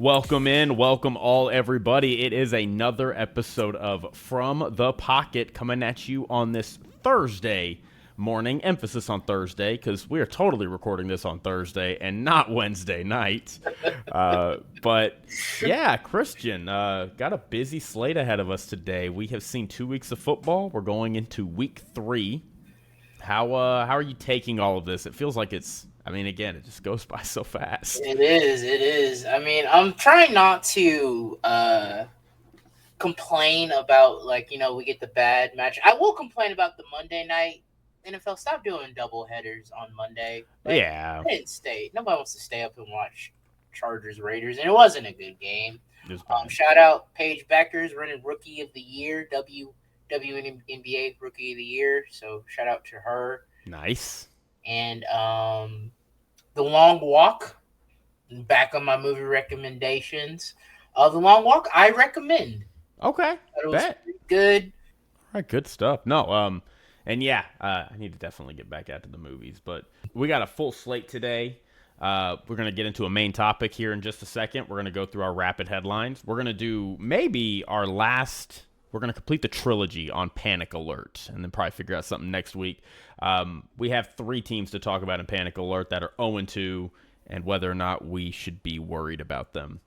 Welcome all everybody. It is another episode of From the Pocket coming at you on this Thursday morning. Emphasis on Thursday because we are totally recording this on Thursday and not Wednesday night. But yeah, Christian, got a busy slate ahead of us today. We have seen 2 weeks of football. We're going into week 3. How are you taking all of this? It feels like again, it just goes by so fast. It is. I mean, I'm trying not to complain about, we get the bad match. I will complain about the Monday night. NFL, stop doing double headers on Monday. Yeah, I didn't stay. Nobody wants to stay up and watch Chargers Raiders, and it wasn't a good game. just bad. Shout out Paige Beckers running Rookie of the Year, WNBA Rookie of the Year. So shout out to her. Nice. And The Long Walk, back on my movie recommendations. The Long Walk, I recommend. Okay, It was bet. pretty good. All right, good stuff. No, and yeah, I need to definitely get back out to the movies, but we got a full slate today. We're gonna get into a main topic here in just a second. We're gonna go through our rapid headlines. We're gonna do maybe our last. We're gonna complete the trilogy on Panic Alert, and then probably figure out something next week. We have 3 teams to talk about in Panic Alert that are 0-2, and whether or not we should be worried about them.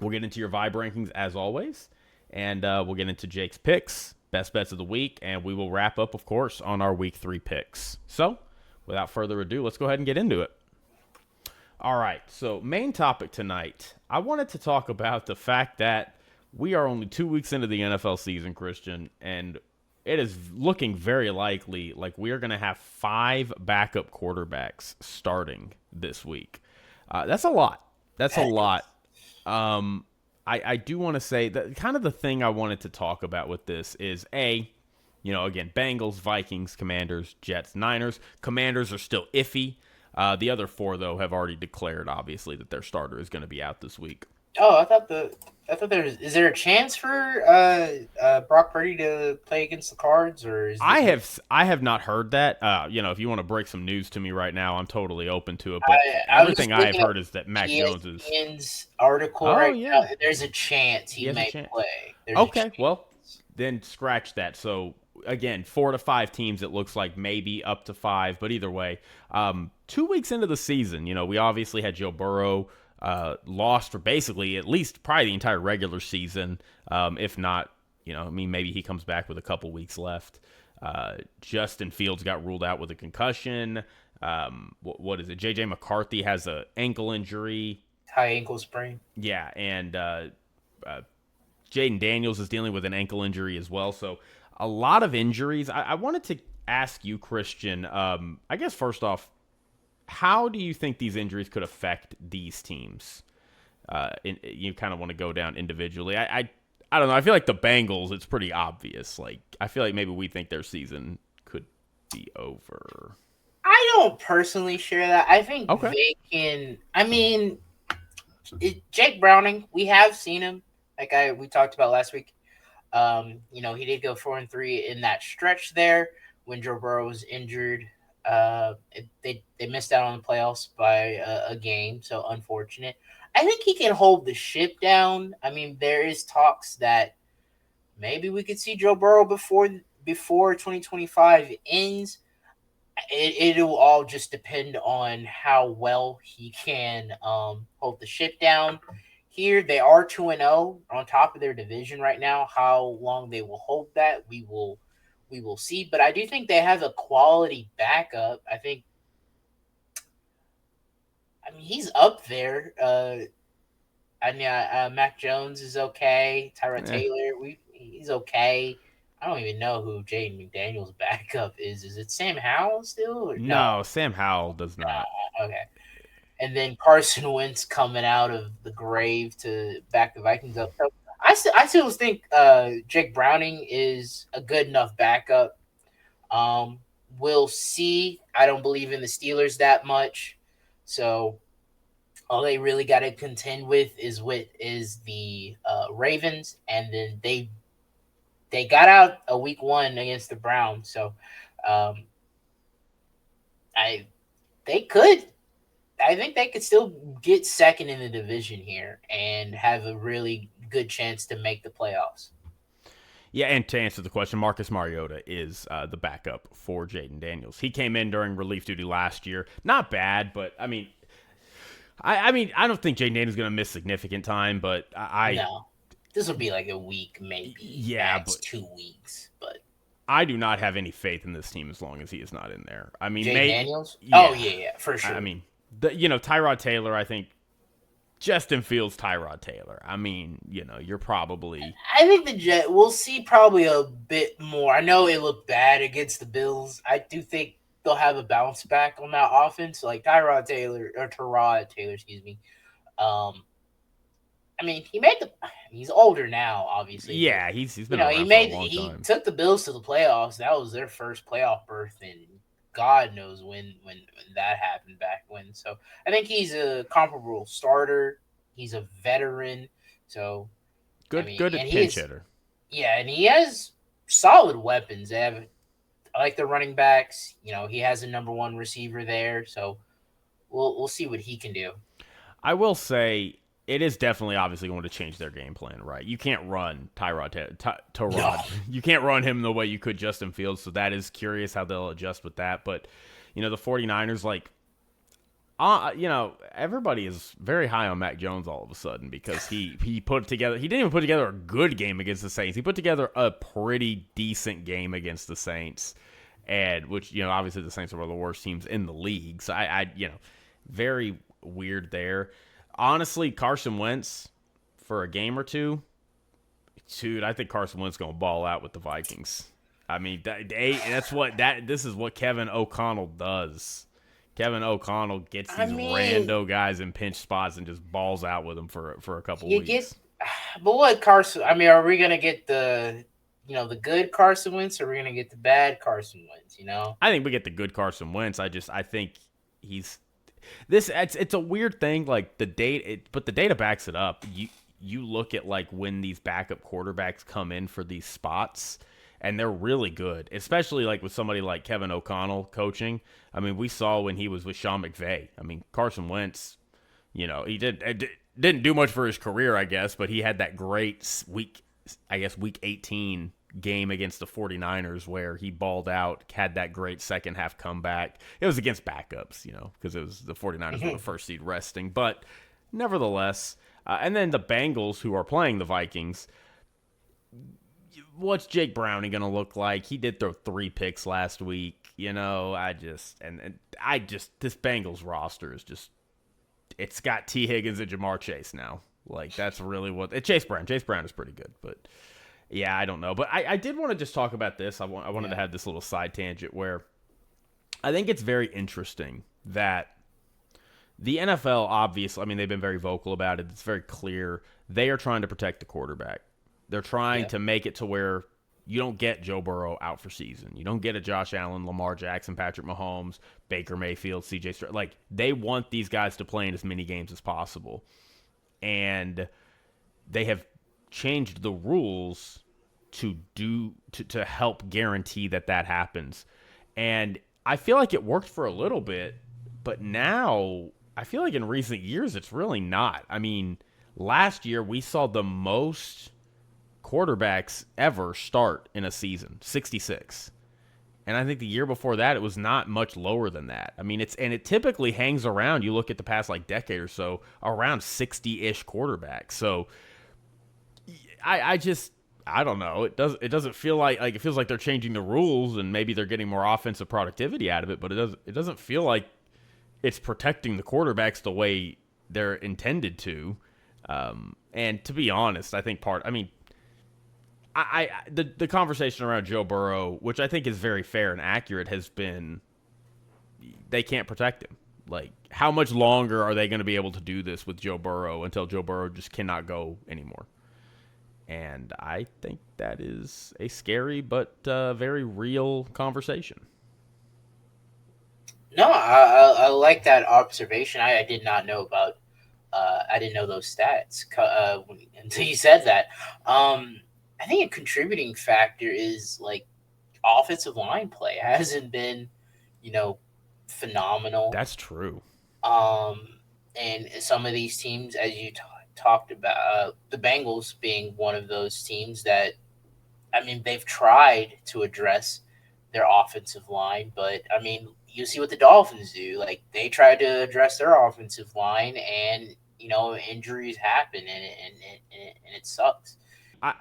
We'll get into your vibe rankings as always, and we'll get into Jake's picks, best bets of the week, and we will wrap up, of course, on our week 3 picks. So, without further ado, let's go ahead and get into it. All right, so main topic tonight. I wanted to talk about the fact that we are only 2 weeks into the NFL season, Christian, and it is looking very likely like we are going to have 5 backup quarterbacks starting this week. That's a lot. That's a lot. I do want to say that kind of the thing I wanted to talk about with this is again, Bengals, Vikings, Commanders, Jets, Niners. Commanders are still iffy. The other 4, though, have already declared, obviously, that their starter is going to be out this week. Oh, I thought is there a chance for Brock Purdy to play against the Cards, or is I have not heard that. If you want to break some news to me right now, I'm totally open to it. But everything I have heard is that Mac Jones is ESPN's article now. There's a chance he may play. Okay, well, then scratch that. So again, 4 to 5 teams. It looks like maybe up to 5, but either way, 2 weeks into the season, we obviously had Joe Burrow. Lost for basically at least probably the entire regular season. If not, maybe he comes back with a couple weeks left. Justin Fields got ruled out with a concussion. What is it? JJ McCarthy has an ankle injury. High ankle sprain. Yeah, and Jaden Daniels is dealing with an ankle injury as well. So a lot of injuries. I wanted to ask you, Christian, I guess first off, how do you think these injuries could affect these teams? You kind of want to go down individually. I don't know. I feel like the Bengals, it's pretty obvious. Like, I feel like maybe we think their season could be over. I don't personally share that. I think they can. I mean, Jake Browning, we have seen him. We talked about last week. He did go 4-3 in that stretch there when Joe Burrow was injured. They missed out on the playoffs by a game, so unfortunate. I think he can hold the ship down. I mean, there is talks that maybe we could see Joe Burrow before 2025 ends. It'll all just depend on how well he can hold the ship down. Here they are 2-0 on top of their division right now. How long they will hold that, we will see. But I do think they have a quality backup. I mean, he's up there. Mac Jones is okay. Tyrod Taylor, he's okay. I don't even know who Jaden McDaniel's backup is. Is it Sam Howell still? Or no, Sam Howell does not. Okay. And then Carson Wentz coming out of the grave to back the Vikings up. So I still think Jake Browning is a good enough backup. We'll see. I don't believe in the Steelers that much. So all they really got to contend with is the Ravens, and then they got out a week 1 against the Browns. So they could I think they could still get second in the division here and have a really good chance to make the playoffs. Yeah, and to answer the question, Marcus Mariota is the backup for Jaden Daniels. He came in during relief duty last year. Not bad, but I mean, I don't think Jaden Daniels is going to miss significant time, but No, this will be like a week, maybe yeah, max but 2 weeks. But I do not have any faith in this team as long as he is not in there. I mean, Jay Daniels? Oh yeah. yeah, for I sure. mean, Tyrod Taylor. I think Justin Fields, Tyrod Taylor. I mean, you're probably I think the Jet we'll see probably a bit more. I know it looked bad against the Bills. I do think they'll have a bounce back on that offense, like Tyrod Taylor, excuse me. Um, I mean, he's older now, obviously, but yeah. He's been around for a long he time. took the Bills to the playoffs. That was their first playoff berth, and God knows when that happened back when. So I think he's a comparable starter. He's a veteran, so I Good, mean, good and pinch hitter. yeah, and he has solid weapons. I like the running backs. He has a number one receiver there, so we'll see what he can do. I will say it is definitely obviously going to change their game plan, right? You can't run No, Tyrod. You can't run him the way you could Justin Fields, so that is curious how they'll adjust with that. But, the 49ers, like, everybody is very high on Mac Jones all of a sudden because he put together, he didn't even put together a good game against the Saints. He put together a pretty decent game against the Saints, and which, obviously the Saints are one of the worst teams in the league. So very weird there. Honestly, Carson Wentz for a game or two, dude, I think Carson Wentz gonna ball out with the Vikings. I mean, this is what Kevin O'Connell does. Kevin O'Connell gets I these mean, rando guys in pinch spots and just balls out with them for a couple you get, weeks. but what Carson? I mean, are we gonna get the good Carson Wentz, or are we gonna get the bad Carson Wentz? I think we get the good Carson Wentz. I think he's this. It's a weird thing. Like the data, but the data backs it up. You look at like when these backup quarterbacks come in for these spots, and they're really good, especially like with somebody like Kevin O'Connell coaching. I mean, we saw when he was with Sean McVay. I mean, Carson Wentz, he didn't do much for his career, I guess, but he had that great week 18 game against the 49ers where he balled out, had that great second half comeback. It was against backups, because it was the 49ers were the first seed resting, but nevertheless, and then the Bengals, who are playing the Vikings, what's Jake Browning going to look like? He did throw 3 picks last week. This Bengals roster is just, it's got T. Higgins and Jamar Chase now. Like, that's really Chase Brown. Chase Brown is pretty good, but yeah, I don't know. But I did want to just talk about this. I wanted to have this little side tangent where I think it's very interesting that the NFL, obviously, I mean, they've been very vocal about it. It's very clear. They are trying to protect the quarterback. They're trying Yeah. to make it to where you don't get Joe Burrow out for season. You don't get a Josh Allen, Lamar Jackson, Patrick Mahomes, Baker Mayfield, CJ Stroud. Like, they want these guys to play in as many games as possible. And they have changed the rules to help guarantee that happens. And I feel like it worked for a little bit, but now I feel like in recent years it's really not. I mean, last year we saw the most quarterbacks ever start in a season, 66. And I think the year before that it was not much lower than that. I mean, it typically hangs around, you look at the past like decade or so, around 60-ish quarterbacks. So I don't know. It doesn't feel like it feels like they're changing the rules and maybe they're getting more offensive productivity out of it, but it doesn't feel like it's protecting the quarterbacks the way they're intended to. And to be honest, I think the conversation around Joe Burrow, which I think is very fair and accurate, has been they can't protect him. Like, how much longer are they going to be able to do this with Joe Burrow until Joe Burrow just cannot go anymore? And I think that is a scary but very real conversation. No, I like that observation. I did not know about. I didn't know those stats until you said that. I think a contributing factor is like offensive line play hasn't been, you know, phenomenal. That's true. Um, and some of these teams, as you talked about, the Bengals being one of those teams that, I mean, they've tried to address their offensive line, but I mean, you see what the Dolphins do. Like they tried to address their offensive line, and injuries happen, and it sucks.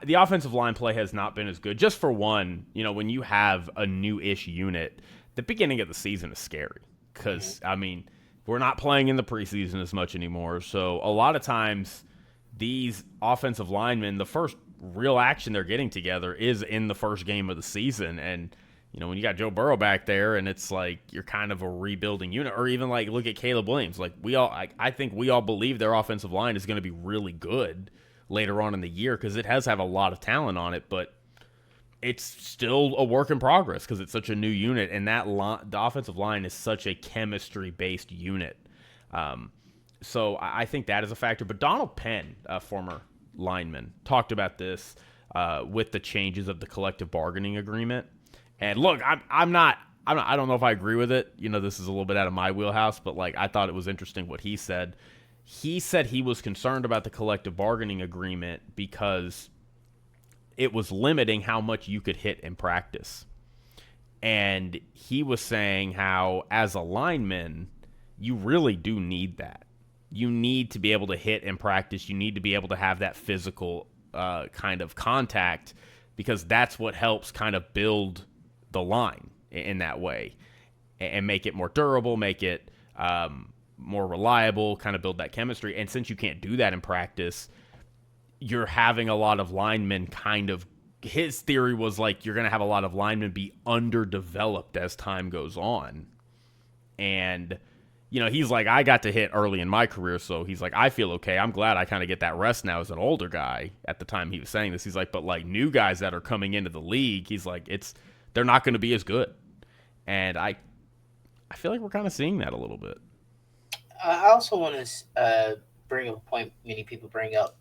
The offensive line play has not been as good. Just for one, when you have a new-ish unit, the beginning of the season is scary because, Mm-hmm. I mean, we're not playing in the preseason as much anymore. So a lot of times, these offensive linemen, the first real action they're getting together is in the first game of the season. And, when you got Joe Burrow back there and it's like you're kind of a rebuilding unit, or even like look at Caleb Williams. Like I think we all believe their offensive line is going to be really good later on in the year because it has have a lot of talent on it, but it's still a work in progress because it's such a new unit, and the offensive line is such a chemistry-based unit. So I think that is a factor. But Donald Penn, a former lineman, talked about this with the changes of the collective bargaining agreement. And look, I don't know if I agree with it. This is a little bit out of my wheelhouse, but like I thought it was interesting what he said. He said he was concerned about the collective bargaining agreement because it was limiting how much you could hit in practice. And he was saying how, as a lineman, you really do need that. You need to be able to hit in practice. You need to be able to have that physical kind of contact because that's what helps kind of build the line in that way and make it more durable, make it more reliable, kind of build that chemistry. And since you can't do that in practice, you're having a lot of linemen kind of, his theory was like you're going to have a lot of linemen be underdeveloped as time goes on. And, he's like, I got to hit early in my career, so he's like, I feel okay. I'm glad I kind of get that rest now as an older guy. At the time he was saying this, he's like, but like new guys that are coming into the league, he's like, they're not going to be as good. And I feel like we're kind of seeing that a little bit. I also want to bring up a point many people bring up.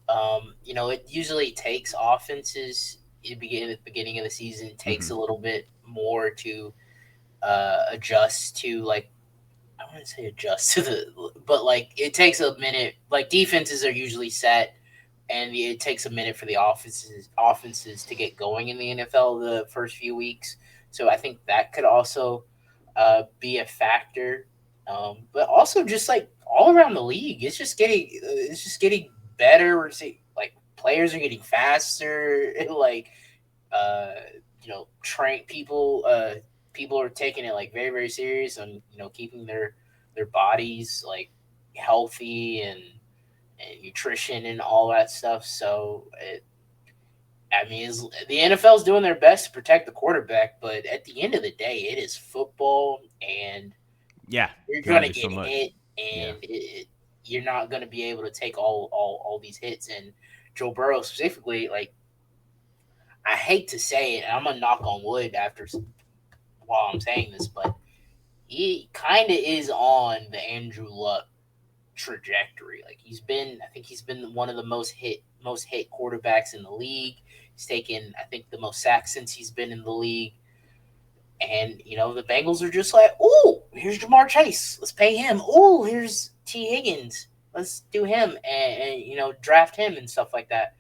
It usually takes offenses at the beginning of the season. It takes Mm-hmm. a little bit more to adjust to, like, I wouldn't say adjust to but like it takes a minute. Like defenses are usually set, and it takes a minute for the offenses to get going in the NFL the first few weeks. So I think that could also be a factor. But also just like all around the league, it's just getting better. We're seeing like players are getting faster. Like uh, train people. People are taking it like very very serious and keeping their bodies like healthy and nutrition and all that stuff. So I mean, the NFL's doing their best to protect the quarterback, but at the end of the day, it is football, and Yeah, you're can only gonna do so get much. hit, Yeah. and you're not gonna be able to take all these hits. And Joe Burrow specifically, like, I hate to say it, and I'm gonna knock on wood after while I'm saying this, but he kind of is on the Andrew Luck trajectory. Like I think he's been one of the most hit quarterbacks in the league. He's taken, I think, the most sacks since he's been in the league. And the Bengals are just like, oh, here's Jamar Chase, let's pay him. Oh, here's T Higgins, let's do him and draft him and stuff like that.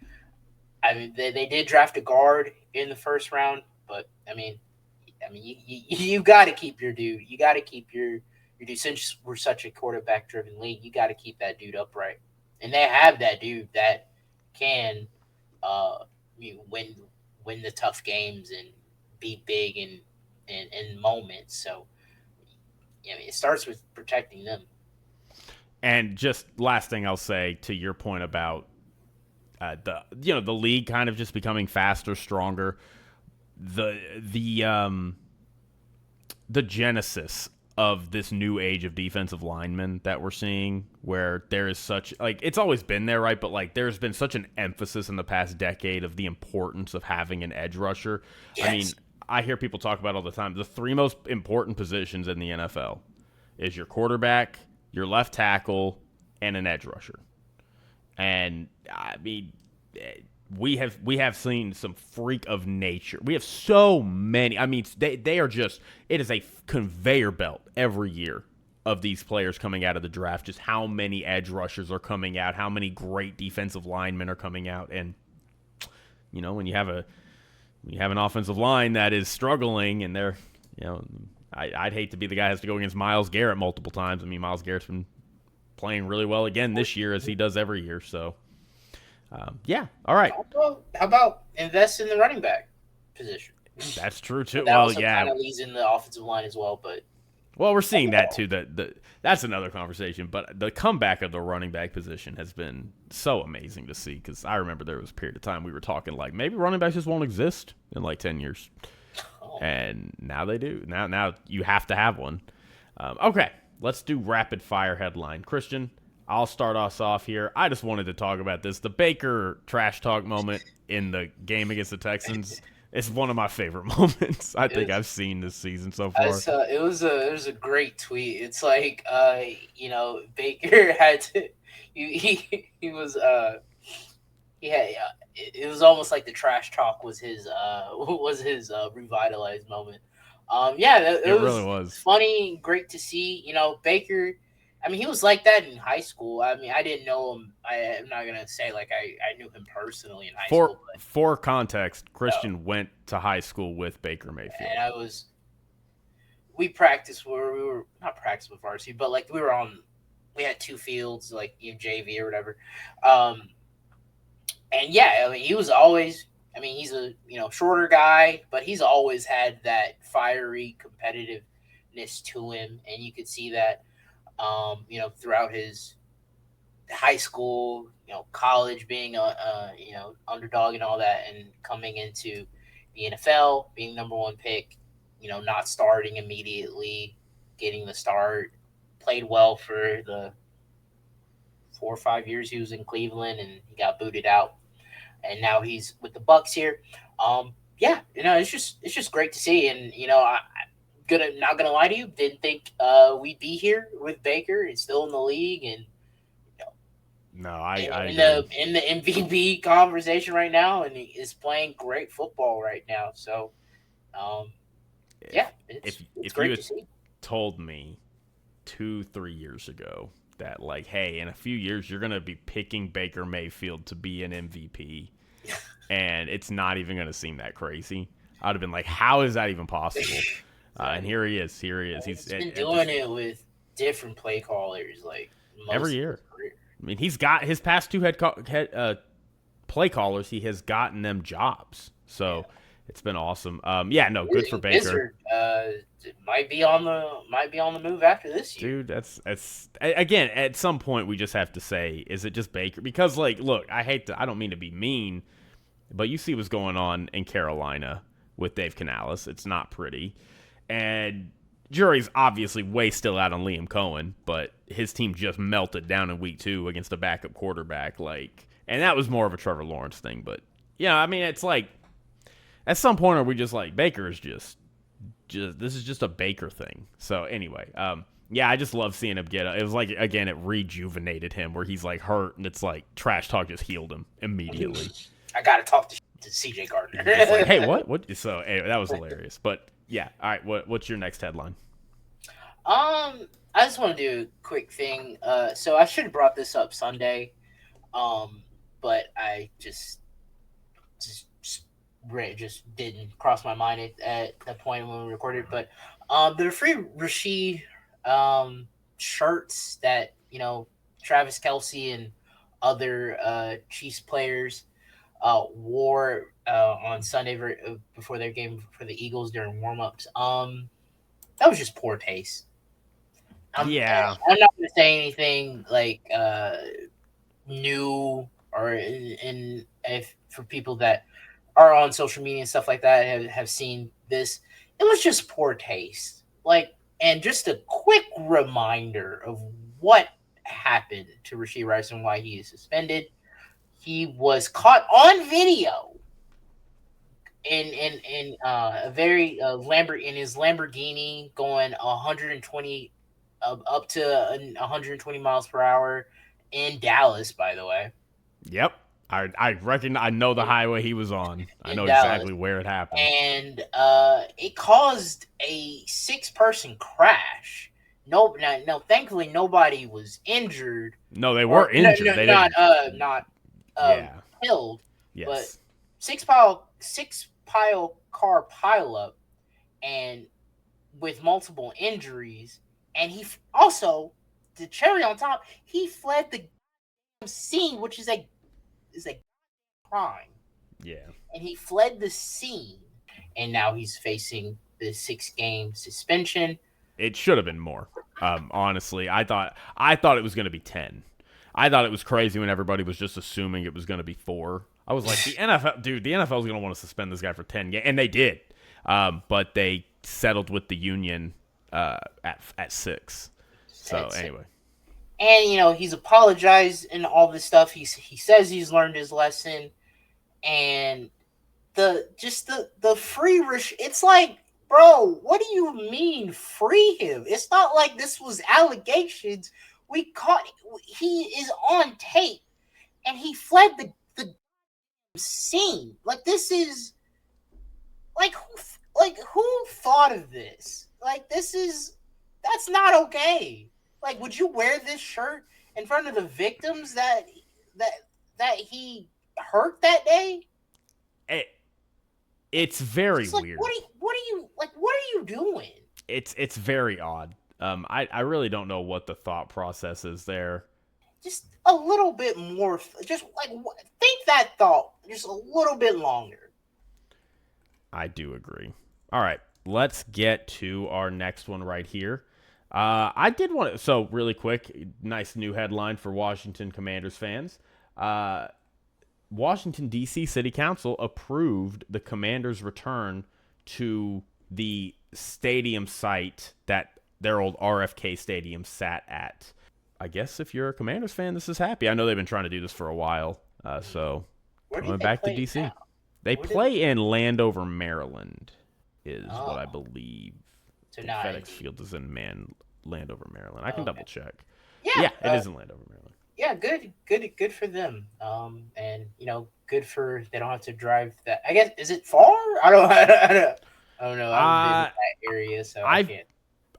I mean, they did draft a guard in the first round, but I mean, you got to keep your dude. You got to keep your dude. Since we're such a quarterback driven league, you got to keep that dude upright. And they have that dude that can uh, win the tough games and be big in moments. So it starts with protecting them. And just last thing I'll say to your point about the league kind of just becoming faster, stronger. The the genesis of this new age of defensive linemen that we're seeing, where there is such, like, it's always been there, right? But like there's been such an emphasis in the past decade of the importance of having an edge rusher. I mean, Yes. I hear people talk about all the time the three most important positions in the NFL is your quarterback, your left tackle, and an edge rusher. And I mean, we have seen some freak of nature. We have so many. I mean, they are just, it is a conveyor belt every year of these players coming out of the draft, just how many edge rushers are coming out, how many great defensive linemen are coming out. And, when you have an offensive line that is struggling and they're, I'd hate to be the guy who has to go against Myles Garrett multiple times. I mean, Myles Garrett's been playing really well again this year as he does every year. So, yeah. All right. How about invest in the running back position? That's true, too. That also kind of leads in the offensive line as well, but. Well, we're seeing that too. That's another conversation. But the comeback of the running back position has been so amazing to see, because I remember there was a period of time we were talking like maybe running backs just won't exist in like 10 years. And now they do. Now you have to have one. Okay, let's do rapid fire headline. Christian, I'll start us off here. I just wanted to talk about this. The Baker trash talk moment in the game against the Texans. It's one of my favorite moments I've seen this season so far. It was a great tweet. It's like Baker had to he was it was almost like the trash talk was his revitalized moment. It really was funny, great to see. Baker. I mean, he was like that in high school. I mean, I didn't know him. I'm not going to say like I knew him personally in high school. But, for context, Christian went to high school with Baker Mayfield. And we practiced where we were not practice with varsity, but like we had two fields, like JV or whatever. And yeah, I mean, he was always, he's a, shorter guy, but he's always had that fiery competitiveness to him. And you could see that. Throughout his high school, college, being a underdog and all that, and coming into the NFL, being number one pick, not starting immediately, getting the start, played well for the 4 or 5 years he was in Cleveland, and he got booted out, and now he's with the Bucs here. It's just great to see, and not gonna lie to you, didn't think we'd be here with Baker. He's still in the league, and in the MVP conversation right now, and he is playing great football right now. So, it's great to see. Told me 2-3 years ago that like, hey, in a few years you're gonna be picking Baker Mayfield to be an MVP, and it's not even gonna seem that crazy, I'd have been like, how is that even possible? And here he is. He's been doing it with different play callers, like every year. I mean, he's got his past two play callers. He has gotten them jobs, so it's been awesome. Good for Baker. Might be on the move after this year, dude. That's again. At some point, we just have to say, is it just Baker? Because look, I don't mean to be mean, but you see what's going on in Carolina with Dave Canales. It's not pretty. And jury's obviously way still out on Liam Cohen, but his team just melted down in week 2 against a backup quarterback. And that was more of a Trevor Lawrence thing. But, it's like, at some point are we just like, Baker is just this is just a Baker thing. So, anyway, I just love seeing him get it was like, again, it rejuvenated him where he's, like, hurt, and it's like trash talk just healed him immediately. I got to talk to CJ Gardner. It's like, hey, what? So, anyway, that was hilarious. But, yeah. All right. What's your next headline? I just want to do a quick thing. So I should have brought this up Sunday, but I just didn't cross my mind at the point when we recorded. But there are free Rasheed shirts that Travis Kelce and other Chiefs players wore on Sunday before their game for the Eagles during warmups. That was just poor taste. I'm not going to say anything like new or if for people that are on social media and stuff like that have seen this. It was just poor taste. And just a quick reminder of what happened to Rashee Rice and why he is suspended. He was caught on video in a very in his Lamborghini going 120 up to 120 miles per hour in Dallas, by the way. Yep. I reckon I know the highway he was on. I know Dallas. Exactly where it happened. And it caused a 6-person crash no. Thankfully, nobody was injured. No, they Or were injured. They didn't. not Yeah. killed, but Yes. six pile car pileup, and with multiple injuries, and also the cherry on top, he fled the scene, which is a crime, Yeah. and he fled the scene, and now he's facing the 6-game suspension. It should have been more. Honestly, I thought it was going to be 10. I thought it was crazy when everybody was just assuming it was going to be 4. I was like, the NFL, dude, the NFL is going to want to suspend this guy for 10 games, and they did. But they settled with the union at 6. So anyway, and he's apologized and all this stuff. He says he's learned his lesson, and the free it's like, bro, what do you mean free him? It's not like this was allegations. We caught, he is on tape, and he fled the scene. Like, this is like, who thought of this? Like, that's not okay. Like, would you wear this shirt in front of the victims that that he hurt that day? it's very Like, weird. what are you doing? It's very odd. I really don't know what the thought process is there. Just a little bit more. Just like, think that thought just a little bit longer. I do agree. All right, let's get to our next one right here. I did want to, so really quick, nice new headline for Washington Commanders fans. Washington, D.C. City Council approved the Commanders' return to the stadium site that their old RFK Stadium sat at. I guess if you're a Commanders fan, this is happy. I know they've been trying to do this for a while. So coming back to D.C. Now? They play in Landover, Maryland, is what I Oh, believe. so I think now FedEx Field is in Landover, Maryland. I can double check. yeah, Yeah, it is in Landover, Maryland. yeah, good for them. And good for, they don't have to drive that. I guess, is it far? I don't know. I haven't been in that area, so I can't.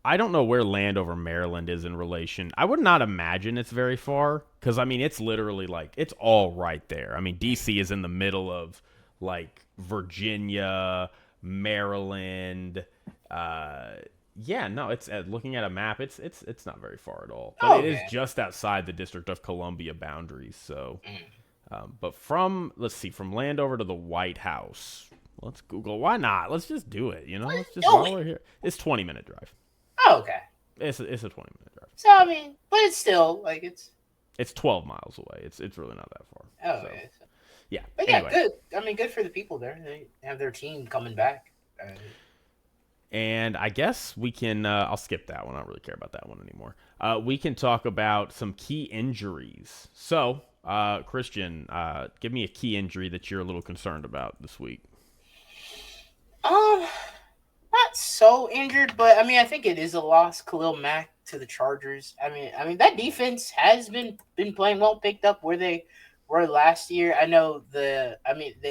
I don't know where Landover, Maryland is in relation. I would not imagine it's very far because, I mean, it's literally like, it's all right there. I mean, D.C. is in the middle of, like, Virginia, Maryland. Yeah, no, it's looking at a map, it's not very far at all. But it is just outside the District of Columbia boundaries. So, but from Landover to the White House, let's Google. Why not? Let's just do it. Let's just while we're here. It's 20-minute drive. Oh, okay. It's a 20-minute drive. So I mean, but it's still like it's 12 miles away. It's really not that far. Oh, so, okay. Yeah. But anyway. yeah, good. I mean, good for the people there. They have their team coming back. And I guess we can. I'll skip that one. I don't really care about that one anymore. We can talk about some key injuries. So, Christian, give me a key injury that you're a little concerned about this week. Not so injured, but I mean, I think it is a loss. Khalil Mack to the Chargers. I mean that defense has been playing well, picked up where they were last year. I know they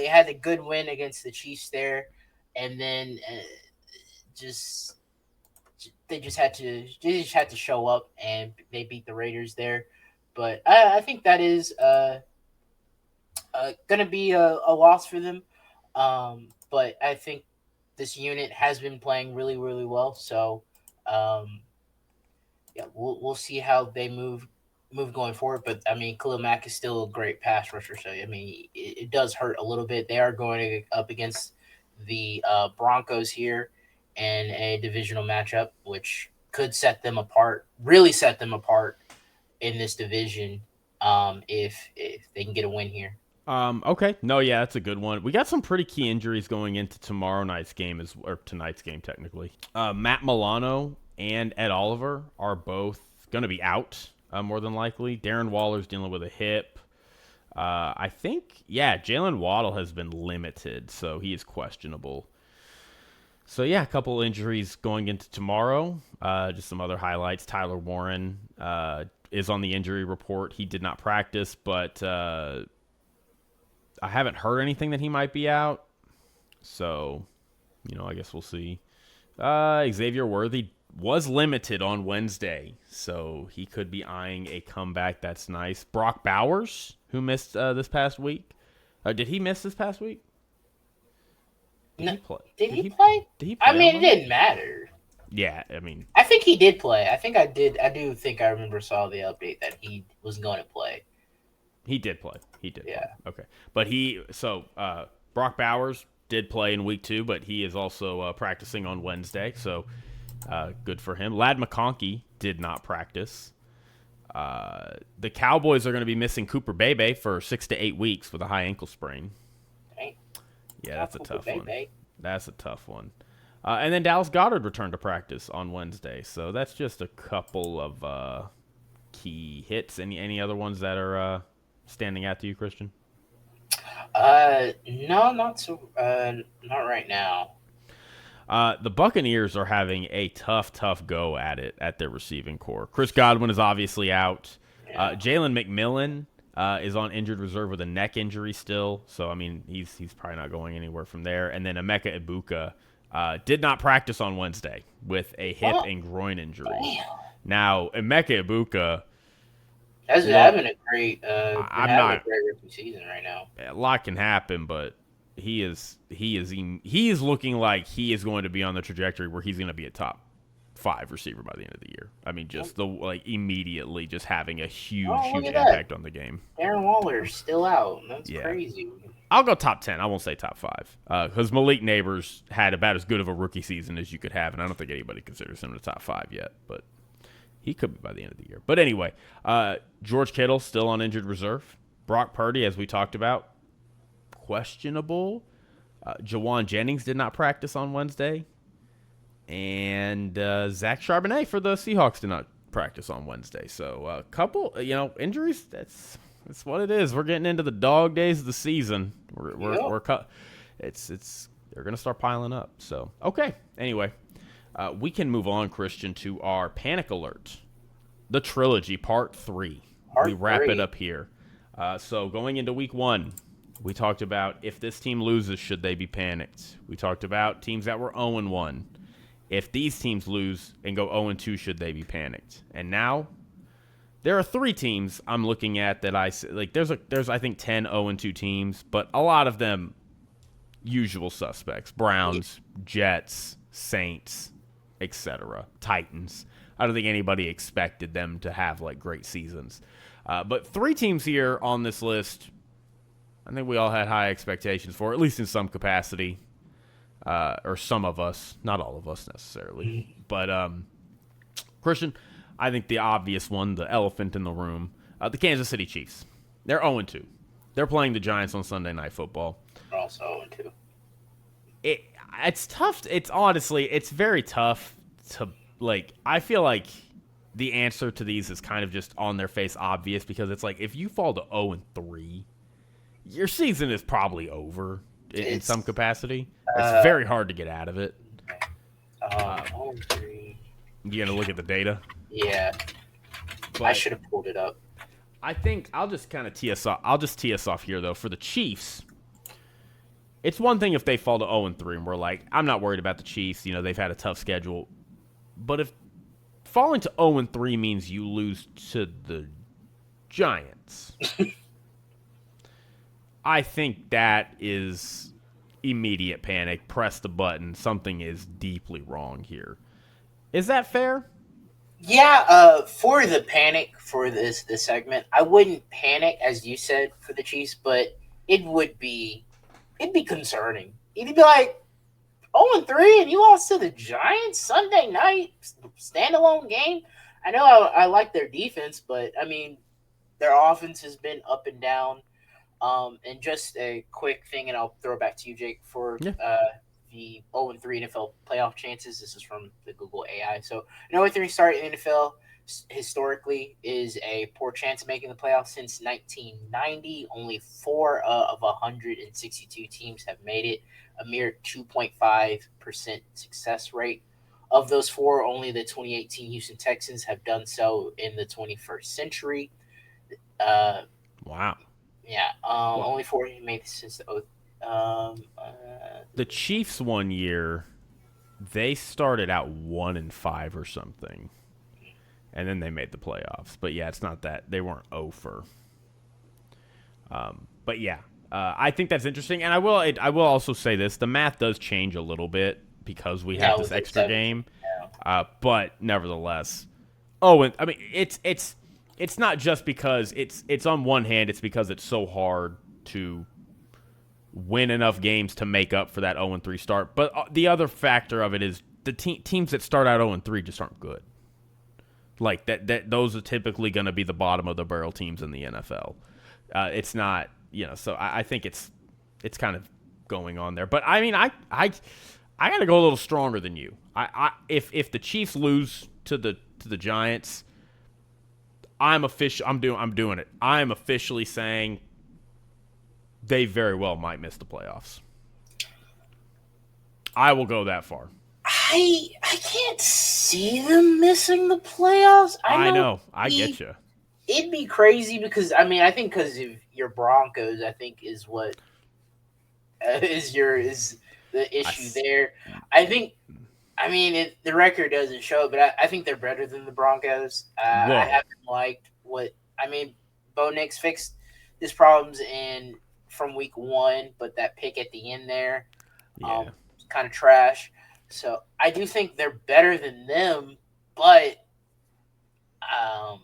had a good win against the Chiefs there, and then they just had to show up, and they beat the Raiders there. But I think that is going to be a loss for them. But I think this unit has been playing really, really well. So, yeah, we'll see how they move going forward. But I mean, Khalil Mack is still a great pass rusher. So I mean, it does hurt a little bit. They are going up against the Broncos here in a divisional matchup, which could really set them apart in this division. If they can get a win here. Okay. No, yeah, that's a good one. We got some pretty key injuries going into tomorrow night's game, or tonight's game, technically. Matt Milano and Ed Oliver are both going to be out, more than likely. Darren Waller's dealing with a hip. I think, Jalen Waddle has been limited, so he is questionable. So, yeah, a couple injuries going into tomorrow. Just some other highlights. Tyler Warren is on the injury report. He did not practice, but I haven't heard anything that he might be out. So, I guess we'll see. Xavier was limited on Wednesday, so he could be eyeing a comeback. That's nice. Brock Bowers, who missed this past week. Did he miss this past week? Did he play? Did he play? Did he play? I mean, it didn't matter. Yeah, I mean, I think he did play. I think I did. I do think I remember saw the update that he was going to play. He did play. Yeah. Okay. But Brock Bowers did play in week 2, but he is also practicing on Wednesday, so good for him. Ladd McConkey did not practice. The Cowboys are going to be missing Cooper Bebe for 6 to 8 weeks with a high ankle sprain. Dang. Yeah, that's a tough one. That's a tough one. And then Dallas Goedert returned to practice on Wednesday, so that's just a couple of key hits. Any other ones that are standing out to you, Christian? No, not right now. The Buccaneers are having a tough go at it at their receiving core. Chris Godwin is obviously out. Yeah. Jalen McMillan is on injured reserve with a neck injury still, so I mean he's probably not going anywhere from there. And then Emeka Egbuka did not practice on Wednesday with a hip and groin injury. Damn. Now Emeka Egbuka is having a great rookie season right now. A lot can happen, but he is looking like he is going to be on the trajectory where he's going to be a top 5 receiver by the end of the year. I mean, just immediately just having a huge impact on the game. Darren Waller's still out. That's crazy. I'll go top 10. I won't say top 5 because Malik Neighbors had about as good of a rookie season as you could have, and I don't think anybody considers him the top 5 yet, but he could be by the end of the year. But anyway, George Kittle still on injured reserve. Brock Purdy, as we talked about, questionable. Jawan Jennings did not practice on Wednesday. And Zach Charbonnet for the Seahawks did not practice on Wednesday. So a couple, injuries, that's what it is. We're getting into the dog days of the season. They're going to start piling up. So, okay. Anyway, we can move on, Christian, to our Panic Alert. The Trilogy, Part 3. We wrap it up here. So going into week 1, we talked about if this team loses, should they be panicked? We talked about teams that were 0-1. If these teams lose and go 0-2, should they be panicked? And now there are 3 teams I'm looking at that I like. There's I think 10 0-2 teams, but a lot of them usual suspects: Browns, Jets, Saints, etc. Titans. I don't think anybody expected them to have like great seasons. But 3 teams here on this list, I think we all had high expectations for, at least in some capacity. Or some of us, not all of us necessarily. But, Christian, I think the obvious one, the elephant in the room, the Kansas City Chiefs. They're 0-2. They're playing the Giants on Sunday Night Football. They're also 0-2. It's tough. It's very tough to, I feel like the answer to these is kind of just on their face obvious, because it's like if you fall to 0-3, your season is probably over in some capacity. It's very hard to get out of it. 0-3. You gonna look at the data? Yeah. But I should have pulled it up. I think I'll just kind of tee us off. I'll just tee us off here, though. For the Chiefs, it's one thing if they fall to 0-3 and we're like, I'm not worried about the Chiefs. They've had a tough schedule. But if falling to 0-3 means you lose to the Giants, I think that is immediate panic. Press the button. Something is deeply wrong here. Is that fair? Yeah, for the panic for this segment, I wouldn't panic as you said for the Chiefs, but it'd be concerning. It'd be like 0-3 and you lost to the Giants Sunday night standalone game. I know I like their defense, but I mean their offense has been up and down. And just a quick thing, and I'll throw it back to you, Jake, for the 0-3 NFL playoff chances. This is from the Google AI. So, an 0-3 start in the NFL historically is a poor chance of making the playoffs since 1990. Only 4 of 162 teams have made it, a mere 2.5% success rate. Of those 4, only the 2018 Houston Texans have done so in the 21st century. Wow. Yeah, only 4 made it since the the Chiefs one year, They started out 1-5 or something, and then they made the playoffs. But yeah, it's not that they weren't 0 for. But yeah, I think that's interesting, and I will also say this: the math does change a little bit because we have Yeah, this with the extra 17. game. Yeah. But nevertheless, oh, and I mean it's not just because it's on one hand, it's because it's so hard to win enough games to make up for that 0-3 start. But the other factor of it is the teams that start out 0-3 just aren't good. Like that those are typically going to be the bottom of the barrel teams in the NFL. It's not, so I think it's kind of going on there. But I mean, I got to go a little stronger than you. If the Chiefs lose to the Giants, I'm doing it. I'm officially saying they very well might miss the playoffs. I will go that far. I can't see them missing the playoffs. I know. I get you. It'd be crazy because I think because of your Broncos, I think is what is the issue there. I think. I mean, the record doesn't show, but I think they're better than the Broncos. I Whoa. haven't liked Bo Nix fixed his problems from week 1, but that pick at the end there, Yeah. kind of trash. So I do think they're better than them, but um,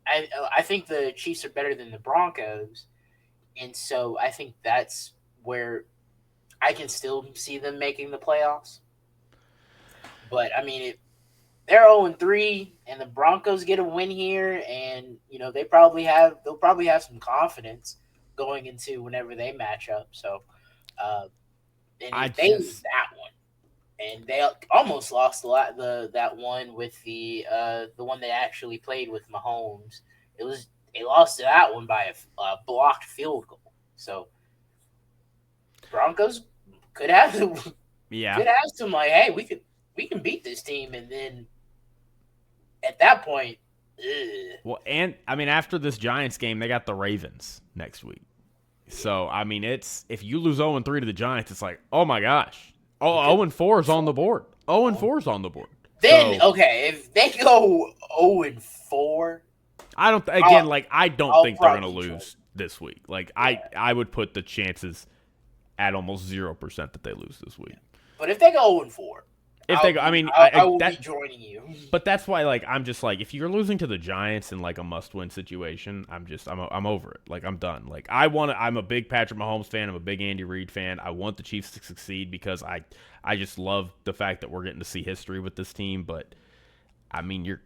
I think the Chiefs are better than the Broncos, and so I think that's where I can still see them making the playoffs. But I mean, they're 0-3, and the Broncos get a win here, and they'll probably have some confidence going into whenever they match up. So, and I if they lose just that one, and they almost lost that one with the one they actually played with Mahomes, they lost to that one by a blocked field goal. So Broncos could have yeah. could have some like, hey, we can beat this team, and then at that point, Well, and I mean after this Giants game, they got the Ravens next week. So I mean, it's if you lose 0-3 to the Giants, it's like, oh my gosh, oh 0-4 is on the board. 0-4 is on the board. then So okay, if they go 0-4, I don't again like I don't I'll think they're gonna probably join. lose this week. Like Yeah. I would put the chances at almost 0% that they lose this week. But if they go 0-4, If they go, I mean, I will be joining you. But that's why, like, I'm just like, if you're losing to the Giants in like a must-win situation, I'm over it. Like, I'm done. Like, I'm a big Patrick Mahomes fan. I'm a big Andy Reid fan. I want the Chiefs to succeed because I just love the fact that we're getting to see history with this team. But I mean,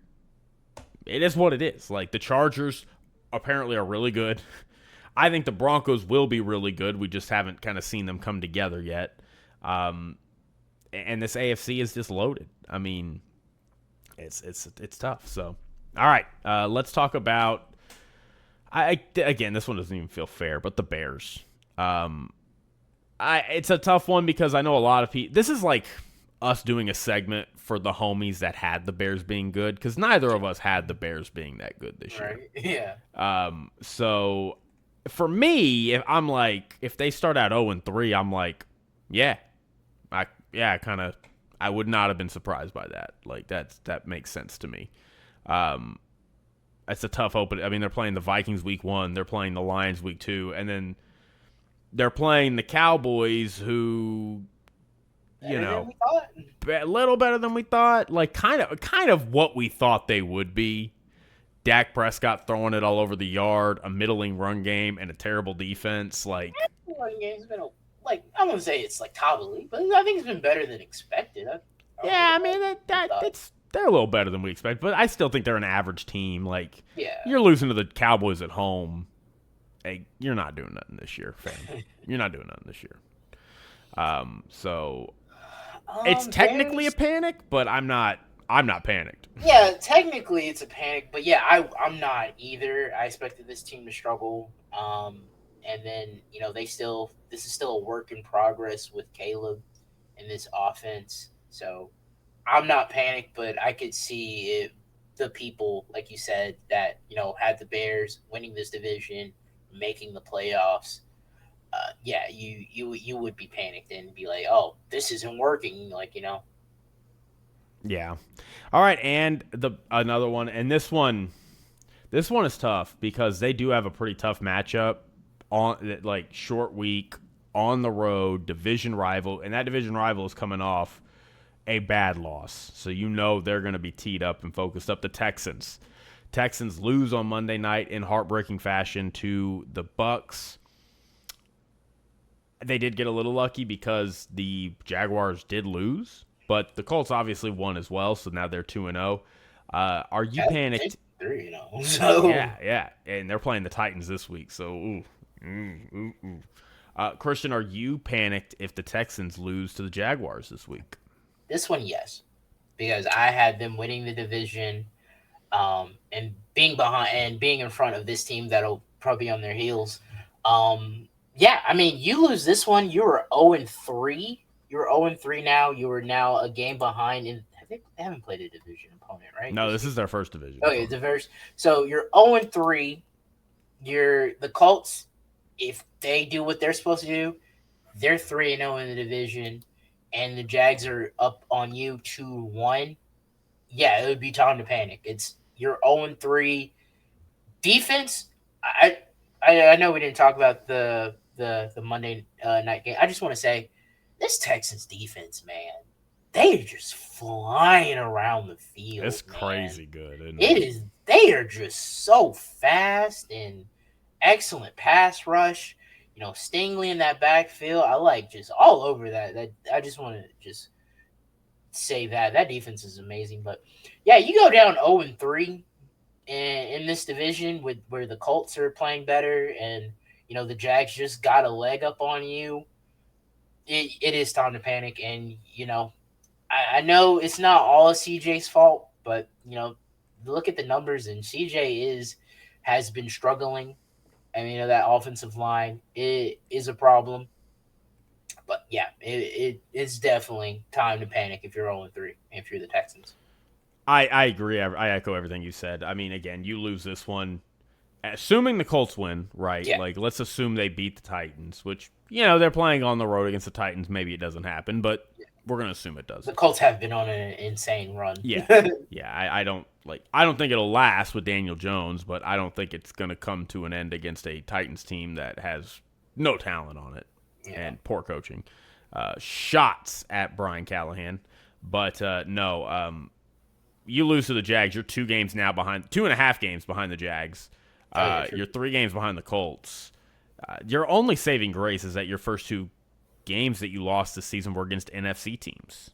it is what it is. Like, the Chargers apparently are really good. I think the Broncos will be really good. We just haven't kind of seen them come together yet. And this AFC is just loaded. I mean, it's tough. So, all right, let's talk about. Again, this one doesn't even feel fair, but the Bears. It's a tough one because I know a lot of people. This is like us doing a segment for the homies that had the Bears being good because neither of us had the Bears being that good this year. Right? Yeah. So for me, if they start out 0-3, I'm like, yeah, I would not have been surprised by that. Like that makes sense to me. It's a tough open. I mean, they're playing the Vikings week 1, they're playing the Lions week 2, and then they're playing the Cowboys, who, a little better than we thought. Like kind of what we thought they would be. Dak Prescott throwing it all over the yard, a middling run game, and a terrible defense. Like, Run game's been I wouldn't say it's like top of the league, but I think it's been better than expected. yeah, I mean they're a little better than we expect, but I still think they're an average team. Like, Yeah. you're losing to the Cowboys at home. Hey, you're not doing nothing this year, fam. You're not doing nothing this year. So it's technically a panic, but I'm not panicked. Yeah, technically it's a panic, but yeah, I'm not either. I expected this team to struggle. And then this is still a work in progress with Caleb in this offense. So I'm not panicked, but I could see the people, like you said, that had the Bears winning this division, making the playoffs. yeah, you would be panicked and be like, oh, this isn't working. Like, you know. Yeah. All right, and another one, and this one is tough because they do have a pretty tough matchup on like short week on the road, division rival, and that division rival is coming off a bad loss. So you know they're going to be teed up and focused up. The Texans. Texans lose on Monday night in heartbreaking fashion to the Bucks. They did get a little lucky because the Jaguars did lose, but the Colts obviously won as well, so now they're 2-0. Are you panicked? 3-0. So Yeah, and they're playing the Titans this week, so ooh. Christian, are you panicked if the Texans lose to the Jaguars this week? this one, yes, because I had them winning the division, and being behind and being in front of this team that'll probably be on their heels. Yeah, I mean, you lose this one, you were 0-3. You're 0-3 now. You are now a game behind. And they haven't played a division opponent, right? No, this is their first division. Okay, diverse. So you're 0-3. You're the Colts. If they do what they're supposed to do, they're 3-0 in the division, and the Jags are up on you 2-1. Yeah, it would be time to panic. It's you're 0-3. Defense. I know we didn't talk about the Monday night game. I just want to say this Texans defense, man, they are just flying around the field. It's man. Crazy good. Isn't It is. They are just so fast and excellent pass rush. You know, Stingley in that backfield. I like just all over that. That I just want to just say that defense is amazing. But yeah, you go down 0-3 in this division with where the Colts are playing better, and you know the Jags just got a leg up on you. It is time to panic, and you know I know it's not all CJ's fault, but you know look at the numbers, and CJ has been struggling. I mean, you know, that offensive line is a problem. But yeah, it's definitely time to panic if you're 0-3, if you're the Texans. I agree. I echo everything you said. I mean, again, you lose this one, assuming the Colts win, right? Yeah. Like, let's assume they beat the Titans, which, you know, they're playing on the road against the Titans. Maybe it doesn't happen, but we're going to assume it does. The Colts have been on an insane run. Yeah. I don't think it'll last with Daniel Jones, but I don't think it's going to come to an end against a Titans team that has no talent on it and poor coaching. Shots at Brian Callahan, but no. You lose to the Jags. You're 2.5 games behind the Jags. You're 3 games behind the Colts. Your only saving grace is that your first 2 games that you lost this season were against NFC teams,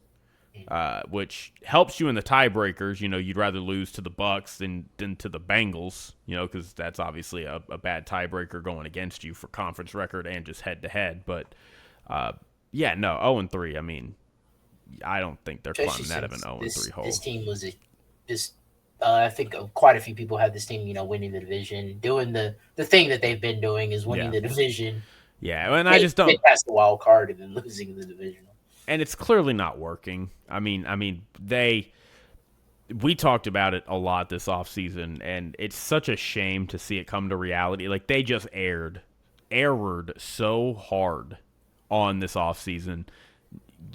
which helps you in the tiebreakers. You know, you'd rather lose to the Bucks than to the Bengals, you know, because that's obviously a bad tiebreaker going against you for conference record and just head-to-head. But, yeah, no, 0-3, I mean, I don't think they're climbing out of an 0-3 hole. This team was I think quite a few people have this team, you know, winning the division, doing the thing that they've been doing is winning the division. Yeah, and I just don't pass the wild card and then losing the division. And it's clearly not working. I mean, we talked about it a lot this offseason, and it's such a shame to see it come to reality. Like, they just erred so hard on this offseason.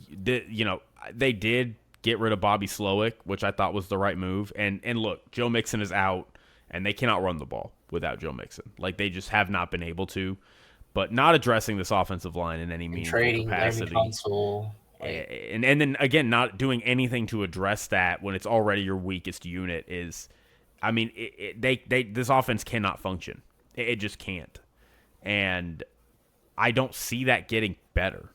You know, they did get rid of Bobby Slowick, which I thought was the right move. And look, Joe Mixon is out, and they cannot run the ball without Joe Mixon. Like, they just have not been able to. But not addressing this offensive line in any meaningful capacity. And then, again, not doing anything to address that when it's already your weakest unit is, I mean, this offense cannot function. It just can't. And I don't see that getting better.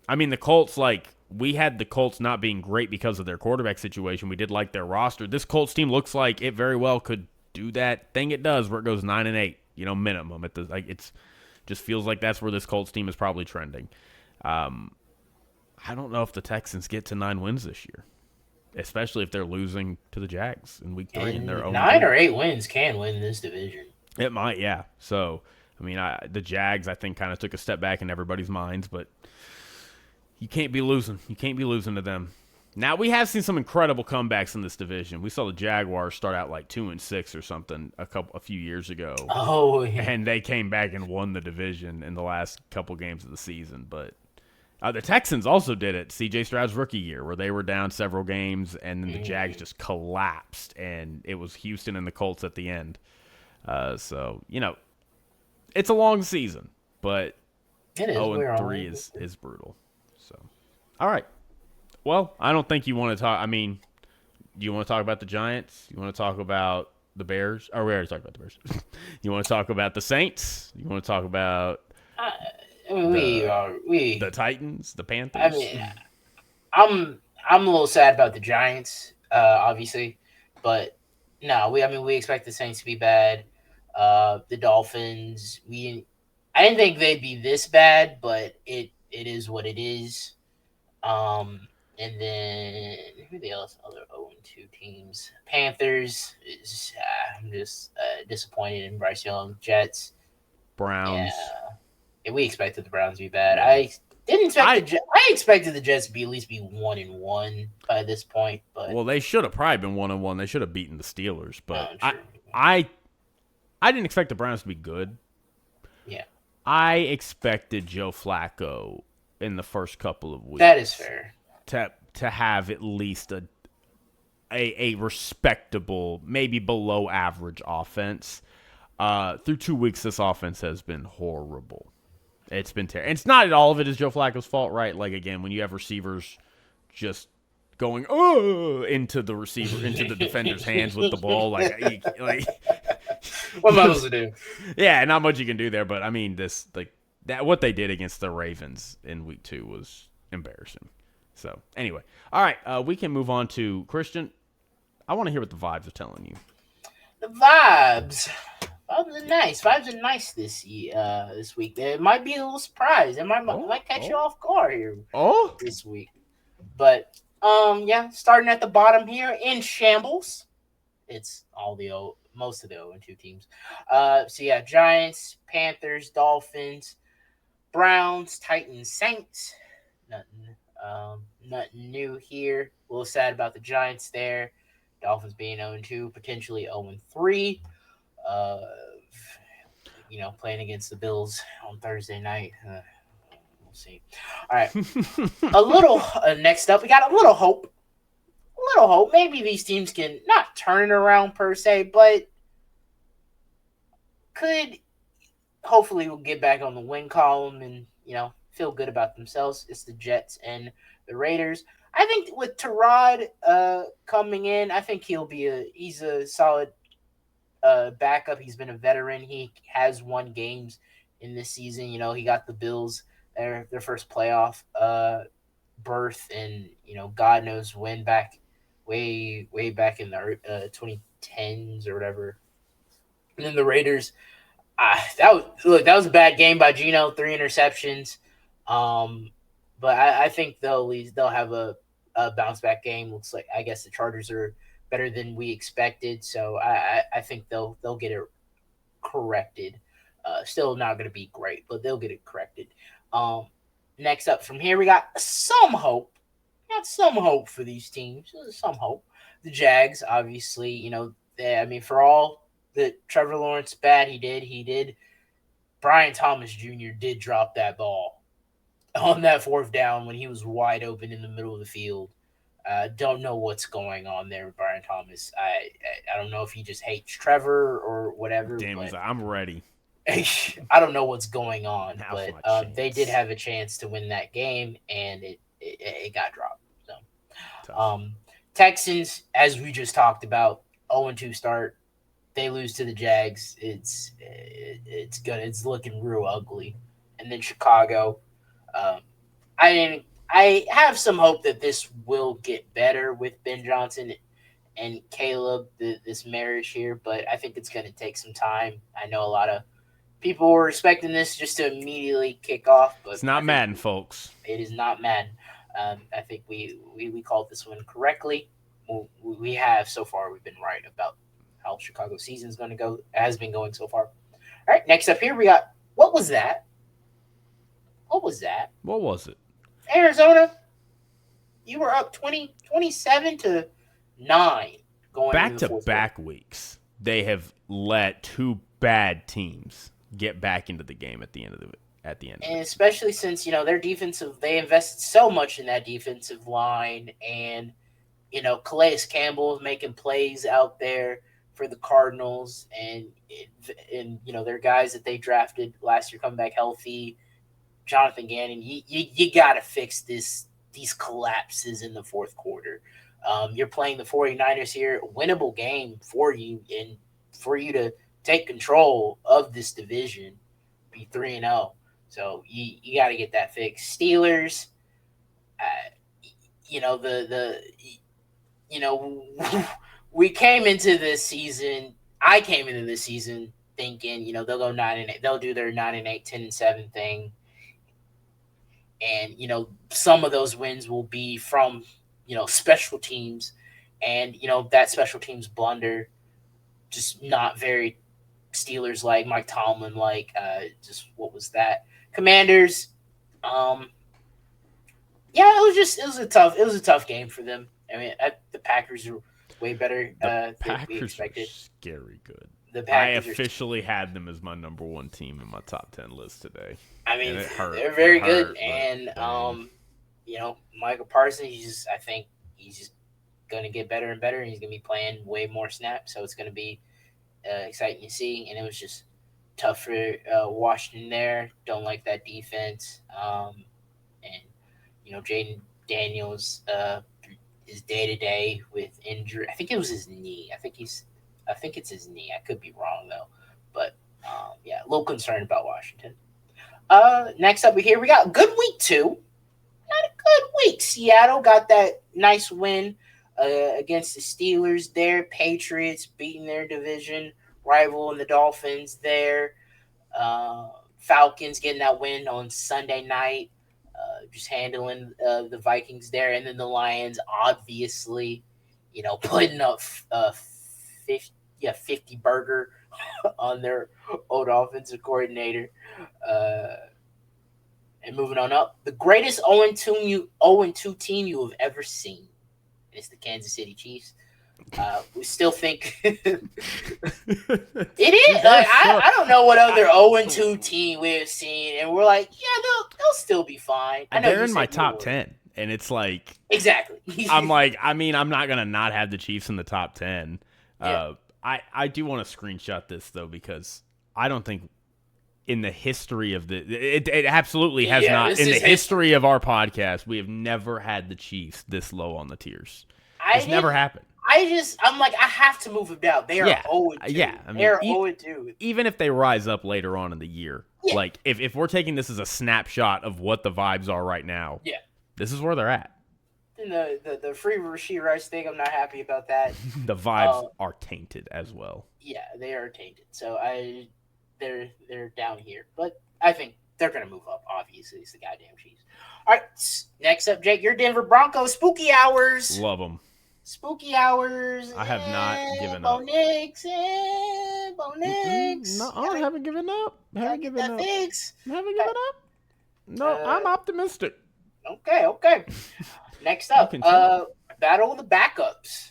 I mean, the Colts, like, we had the Colts not being great because of their quarterback situation. We did like their roster. This Colts team looks like it very well could do that thing it does where it goes 9-8, you know, minimum. It's just feels like that's where this Colts team is probably trending. I don't know if the Texans get to 9 wins this year, especially if they're losing to the Jags in week 3 and they're 9 or 8 wins can win this division. It might, yeah. So, I mean, the Jags, I think, kind of took a step back in everybody's minds, but you can't be losing. You can't be losing to them. Now we have seen some incredible comebacks in this division. We saw the Jaguars start out like 2-6 or something a few years ago. Oh, yeah. And they came back and won the division in the last couple games of the season. But the Texans also did it C.J. Stroud's rookie year, where they were down several games and then the Jags just collapsed, and it was Houston and the Colts at the end. So it's a long season, but 0-3 is brutal. So, all right. Well, I don't think you want to talk. I mean, do you want to talk about the Giants? You want to talk about the Bears? Or we already talked about the Bears. You want to talk about the Saints? You want to talk about the Titans, the Panthers? I mean, I'm a little sad about the Giants, obviously, but no, we expect the Saints to be bad. The Dolphins, I didn't think they'd be this bad, but it is what it is. And then who the other 0-2 teams? Panthers. I'm just disappointed in Bryce Young. Jets. Browns. Yeah, we expected the Browns to be bad. I expected the Jets to at least be 1-1 by this point. But they should have probably been 1-1. They should have beaten the Steelers. But I didn't expect the Browns to be good. Yeah. I expected Joe Flacco in the first couple of weeks. That is fair. To have at least a respectable, maybe below average offense. Through 2 weeks, this offense has been horrible. It's been terrible. It's not all of it is Joe Flacco's fault, right? Like, again, when you have receivers just going into the defender's hands with the ball, like what am I supposed to do? Yeah, not much you can do there. But I mean, what they did against the Ravens in week 2 was embarrassing. So anyway, all right, we can move on to Christian. I want to hear what the vibes are telling you. The vibes are nice this week. It might be a little surprise. It might catch you off guard here this week. But starting at the bottom here in shambles, it's most of the 0-2 teams. Giants, Panthers, Dolphins, Browns, Titans, Saints. Nothing new here. A little sad about the Giants there. Dolphins being 0-2, potentially 0-3. Playing against the Bills on Thursday night. We'll see. All right. Next up, we got a little hope. Maybe these teams can not turn it around per se, but hopefully we'll get back on the win column and, feel good about themselves. It's the Jets and the Raiders. I think with Tyrod coming in, I think he's a solid backup. He's been a veteran. He has won games in this season. He got the Bills their first playoff berth, and God knows when back, way back in the 2010s or whatever. And then the Raiders, that was a bad game by Geno, 3 interceptions. But I think they'll have a bounce back game. Looks like, I guess, the Chargers are better than we expected, so I think they'll get it corrected. Still not going to be great, but they'll get it corrected. Next up from here, we got some hope. Got some hope for these teams. Some hope. The Jags, obviously, for all that Trevor Lawrence bad he did. Brian Thomas Jr. did drop that ball on that 4th down when he was wide open in the middle of the field. Don't know what's going on there with Brian Thomas. I don't know if he just hates Trevor or whatever. Damn, I'm ready. I don't know what's going on, but they did have a chance to win that game, and it got dropped. So, Texans, as we just talked about, 0-2 start. They lose to the Jags. It's looking real ugly. And then Chicago. I have some hope that this will get better with Ben Johnson and Caleb, this marriage here, but I think it's going to take some time. I know a lot of people were expecting this just to immediately kick off, but it's not Madden, folks. It is not Madden. I think we called this one correctly. We have so far. We've been right about how Chicago season is going to go. Has been going so far. All right, next up here we got what was that? What was it? Arizona. You were up 27-9 going into the fourth quarter. Back-to-back weeks, they have let two bad teams get back into the game at the end of it. And especially since, their they invested so much in that defensive line, and, Calais Campbell is making plays out there for the Cardinals, and their guys that they drafted last year coming back healthy. Jonathan Gannon, you got to fix these collapses in the fourth quarter. You're playing the 49ers here, winnable game for you, and for you to take control of this division, be 3-0. So you got to get that fixed. Steelers, we came into this season. I came into this season thinking, they'll go 9-8. They'll do their 9-8, 10-7 thing, and some of those wins will be from special teams, and that special teams blunder, just not very Steelers like, Mike Tomlin like. Just what was that? Commanders, it was a tough game for them. I mean, the Packers are way better than we expected. Are scary good. I officially had them as my number one team in my top 10 list today. I mean, they're very good, and Michael Parsons, I think he's just going to get better and better, and he's going to be playing way more snaps, so it's going to be exciting to see. And it was just tough for Washington there. Don't like that defense. And Jaden Daniels is day-to-day with injury. I think it was his knee. I think it's his knee. I could be wrong, though. But, a little concerned about Washington. Next up here, we got good week 2. Not a good week. Seattle got that nice win against the Steelers there. Patriots beating their division rival and the Dolphins there. Falcons getting that win on Sunday night. Just handling the Vikings there. And then the Lions, obviously, putting up 50 burger on their old offensive coordinator. And moving on up, the greatest 0-2 team you have ever seen is the Kansas City Chiefs. We still think it is. I don't know what other 0-2 team we've seen, and we're like, they'll still be fine. I know they're in my top 10, and it's like exactly. I'm not gonna not have the Chiefs in the top 10. Yeah. I do want to screenshot this though, because I don't think in the history of it absolutely has not in the history of our podcast, we have never had the Chiefs this low on the tiers. It's never happened. I'm like, I have to move them down. They are 0-2. Yeah, I mean, they're 0-2. Even if they rise up later on in the year, like if we're taking this as a snapshot of what the vibes are right now, this is where they're at. And the free Rashee Rice thing, I'm not happy about that. The vibes are tainted as well. Yeah, they are tainted. So they're down here, but I think they're gonna move up. Obviously, it's the goddamn Chiefs. All right, next up, Jake, your Denver Broncos. Spooky hours. Love them. Spooky hours. I have not given up. Bo Nix. No, I haven't given up. I haven't given up. No, I'm optimistic. Okay. Next up, battle of the backups.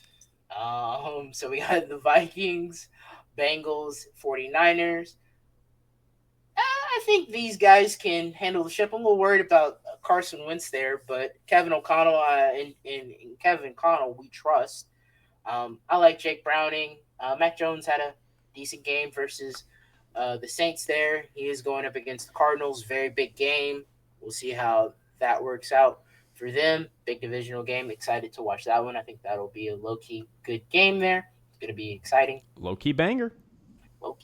So we got the Vikings, Bengals, 49ers. I think these guys can handle the ship. I'm a little worried about Carson Wentz there, but Kevin O'Connell and Kevin Connell, we trust. I like Jake Browning. Mac Jones had a decent game versus the Saints there. He is going up against the Cardinals. Very big game. We'll see how that works out for them. Big divisional game. Excited to watch that one. I think that'll be a low-key good game there. It's going to be exciting. Low-key banger. All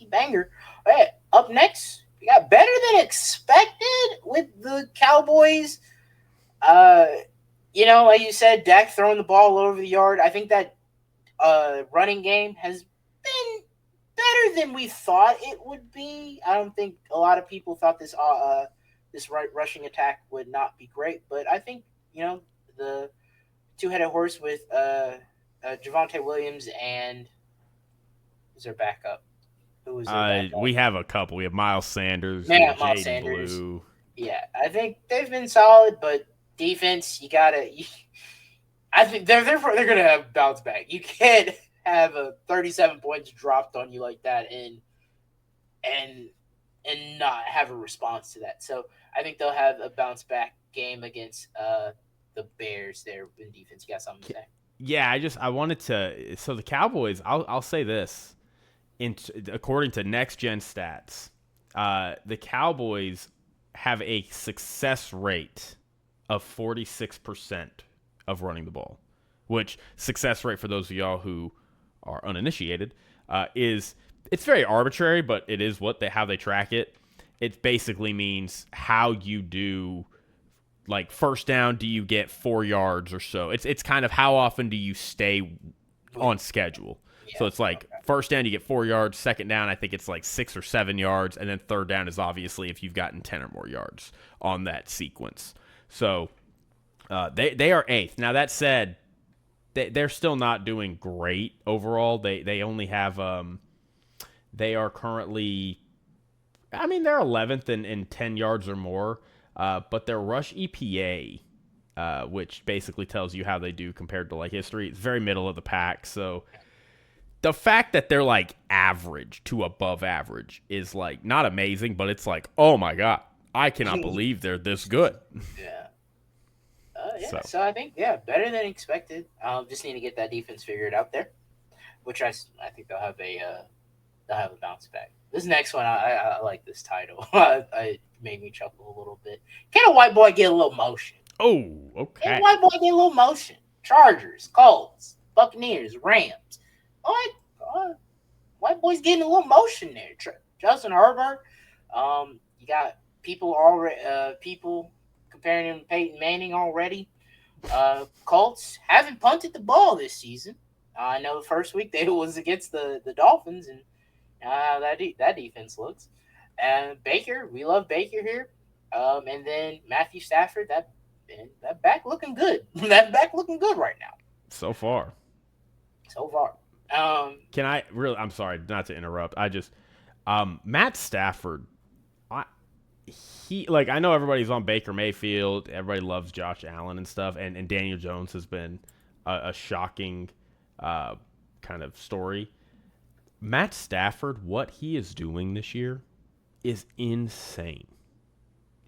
right, up next, we got better than expected with the Cowboys. Like you said, Dak throwing the ball all over the yard. I think that running game has been better than we thought it would be. I don't think a lot of people thought this rushing attack would not be great, but I think the two-headed horse with Javonte Williams and who's their backup? Who was their backup? We have a couple. We have Miles Sanders. Miles Sanders. Blue. Yeah, I think they've been solid, but defense, you gotta I think they're going to have bounce back. You can't have a 37 points dropped on you like that and not have a response to that. So I think they'll have a bounce back game against the Bears there in defense. You got something to say? Yeah, I wanted to. So the Cowboys, I'll say this. According to Next Gen Stats, the Cowboys have a success rate of 46% of running the ball, which success rate for those of y'all who are uninitiated is it's very arbitrary, but it is how they track it. It basically means how you do. Like first down, do you get 4 yards or so? It's kind of how often do you stay on schedule. Yeah, so it's like first down, you get 4 yards. Second down, I think it's like 6 or 7 yards. And then third down is obviously if you've gotten 10 or more yards on that sequence. So they are 8th. Now, that said, they're still not doing great overall. They only have they are currently, I mean, they're 11th in 10 yards or more. But their rush EPA, which basically tells you how they do compared to like history, it's very middle of the pack. So the fact that they're like average to above average is like not amazing, but it's like, oh my God, I cannot believe they're this good. Yeah. So I think, better than expected. Just need to get that defense figured out there, which I think they'll have a bounce back. This next one, I like this title. It made me chuckle a little bit. Can a white boy get a little motion? Oh, okay. Can a white boy get a little motion? Chargers, Colts, Buccaneers, Rams. White boy's getting a little motion there. Justin Herbert. You got people comparing him to Peyton Manning already. Colts haven't punted the ball this season. I know the first week they was against the Dolphins, and that defense looks. And Baker, we love Baker here. And then Matthew Stafford, that back looking good. That back looking good right now. So far. Can I really? I'm sorry, not to interrupt. I just Matt Stafford. I know everybody's on Baker Mayfield. Everybody loves Josh Allen and stuff, and Daniel Jones has been a shocking kind of story. Matt Stafford, what he is doing this year is insane.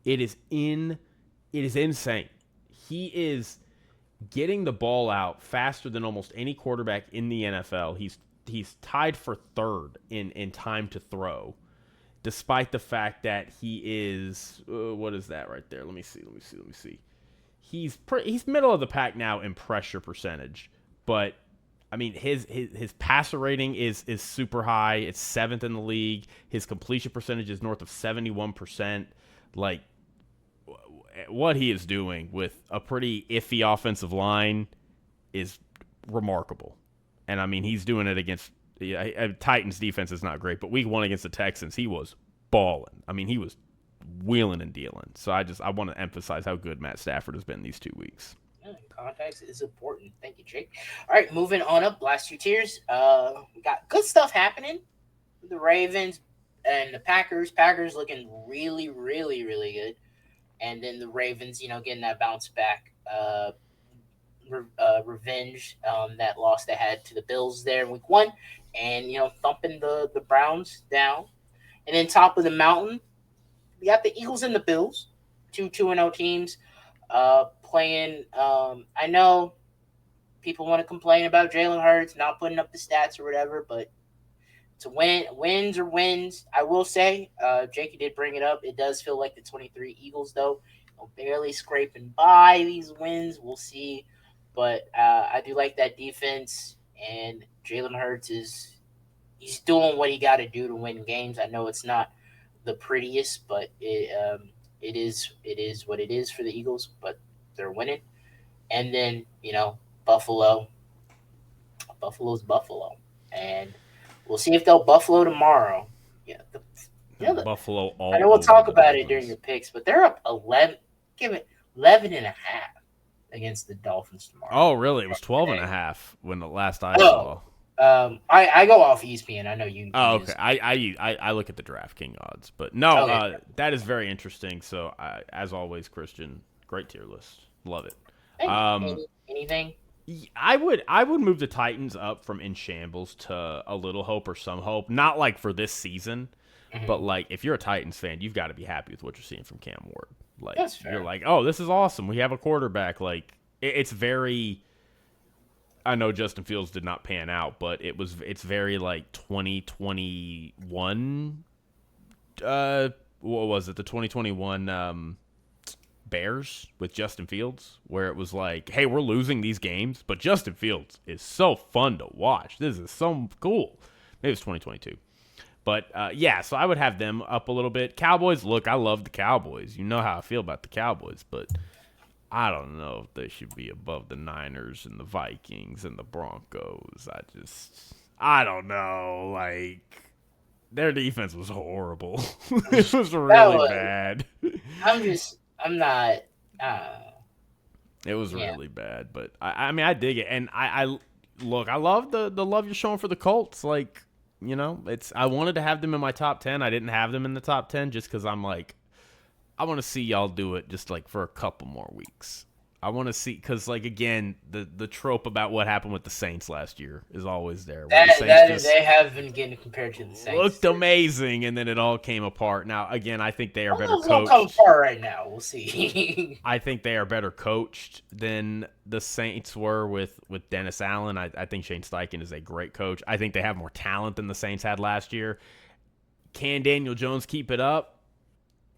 It is insane. He is getting the ball out faster than almost any quarterback in the NFL. He's tied for third in time to throw, despite the fact that he is what is that right there? Let me see. He's middle of the pack now in pressure percentage, but I mean, his passer rating is super high. It's 7th in the league. His completion percentage is north of 71%. Like, what he is doing with a pretty iffy offensive line is remarkable. And, I mean, he's doing it against Titans defense is not great, but week 1 against the Texans, he was balling. I mean, he was wheeling and dealing. So I want to emphasize how good Matt Stafford has been these 2 weeks. Context is important. Thank you, Jake. All right, moving on up. Last 2 tiers. We got good stuff happening. The Ravens and the Packers. Packers looking really, really, really good. And then the Ravens, getting that bounce back revenge that loss they had to the Bills there in week 1. And, thumping the Browns down. And then top of the mountain, we got the Eagles and the Bills. 2-2-0 teams. Playing. I know people want to complain about Jalen Hurts not putting up the stats or whatever, but to wins are wins. I will say, Jakey did bring it up. It does feel like the 23 Eagles, though, barely scraping by these wins. We'll see, but I do like that defense, and Jalen Hurts he's doing what he got to do to win games. I know it's not the prettiest, but it is what it is for the Eagles, but they're winning. And then, Buffalo's Buffalo. And we'll see if they'll Buffalo tomorrow. Buffalo all I know we'll talk about it during your picks, but they're up 11. Give it 11 and a half against the Dolphins tomorrow. Oh, really? It was 12 and a half when the last I saw. I go off ESPN. I know you. Oh, okay. I look at the DraftKings odds, but no, okay. That is very interesting. So, as always, Christian, great tier list, love it. Anything? I would move the Titans up from in shambles to a little hope or some hope. Not like for this season, but like if you're a Titans fan, you've got to be happy with what you're seeing from Cam Ward. Like That's fair. you're like, oh, this is awesome. We have a quarterback. Like it's very. I know Justin Fields did not pan out, but it's very like 2021. What was it? The 2021 Bears with Justin Fields, where it was like, hey, we're losing these games, but Justin Fields is so fun to watch. This is so cool. Maybe it's 2022. But, yeah, so I would have them up a little bit. Cowboys, look, I love the Cowboys. You know how I feel about the Cowboys, but I don't know if they should be above the Niners and the Vikings and the Broncos. I don't know. Like, their defense was horrible. It was really bad. I'm not. It was really bad, but I mean, I dig it, and I look, I love the love you're showing for the Colts. Like, you know, I wanted to have them in my top 10. I didn't have them in the top 10 just because I'm like, I want to see y'all do it just like for a couple more weeks. I want to see, because like again, the trope about what happened with the Saints last year is always there. They have been getting compared to the Saints. Looked amazing, and then it all came apart. Now again, I think they are better coached. Won't come apart right now. We'll see. I think they are better coached than the Saints were with Dennis Allen. I think Shane Steichen is a great coach. I think they have more talent than the Saints had last year. Can Daniel Jones keep it up?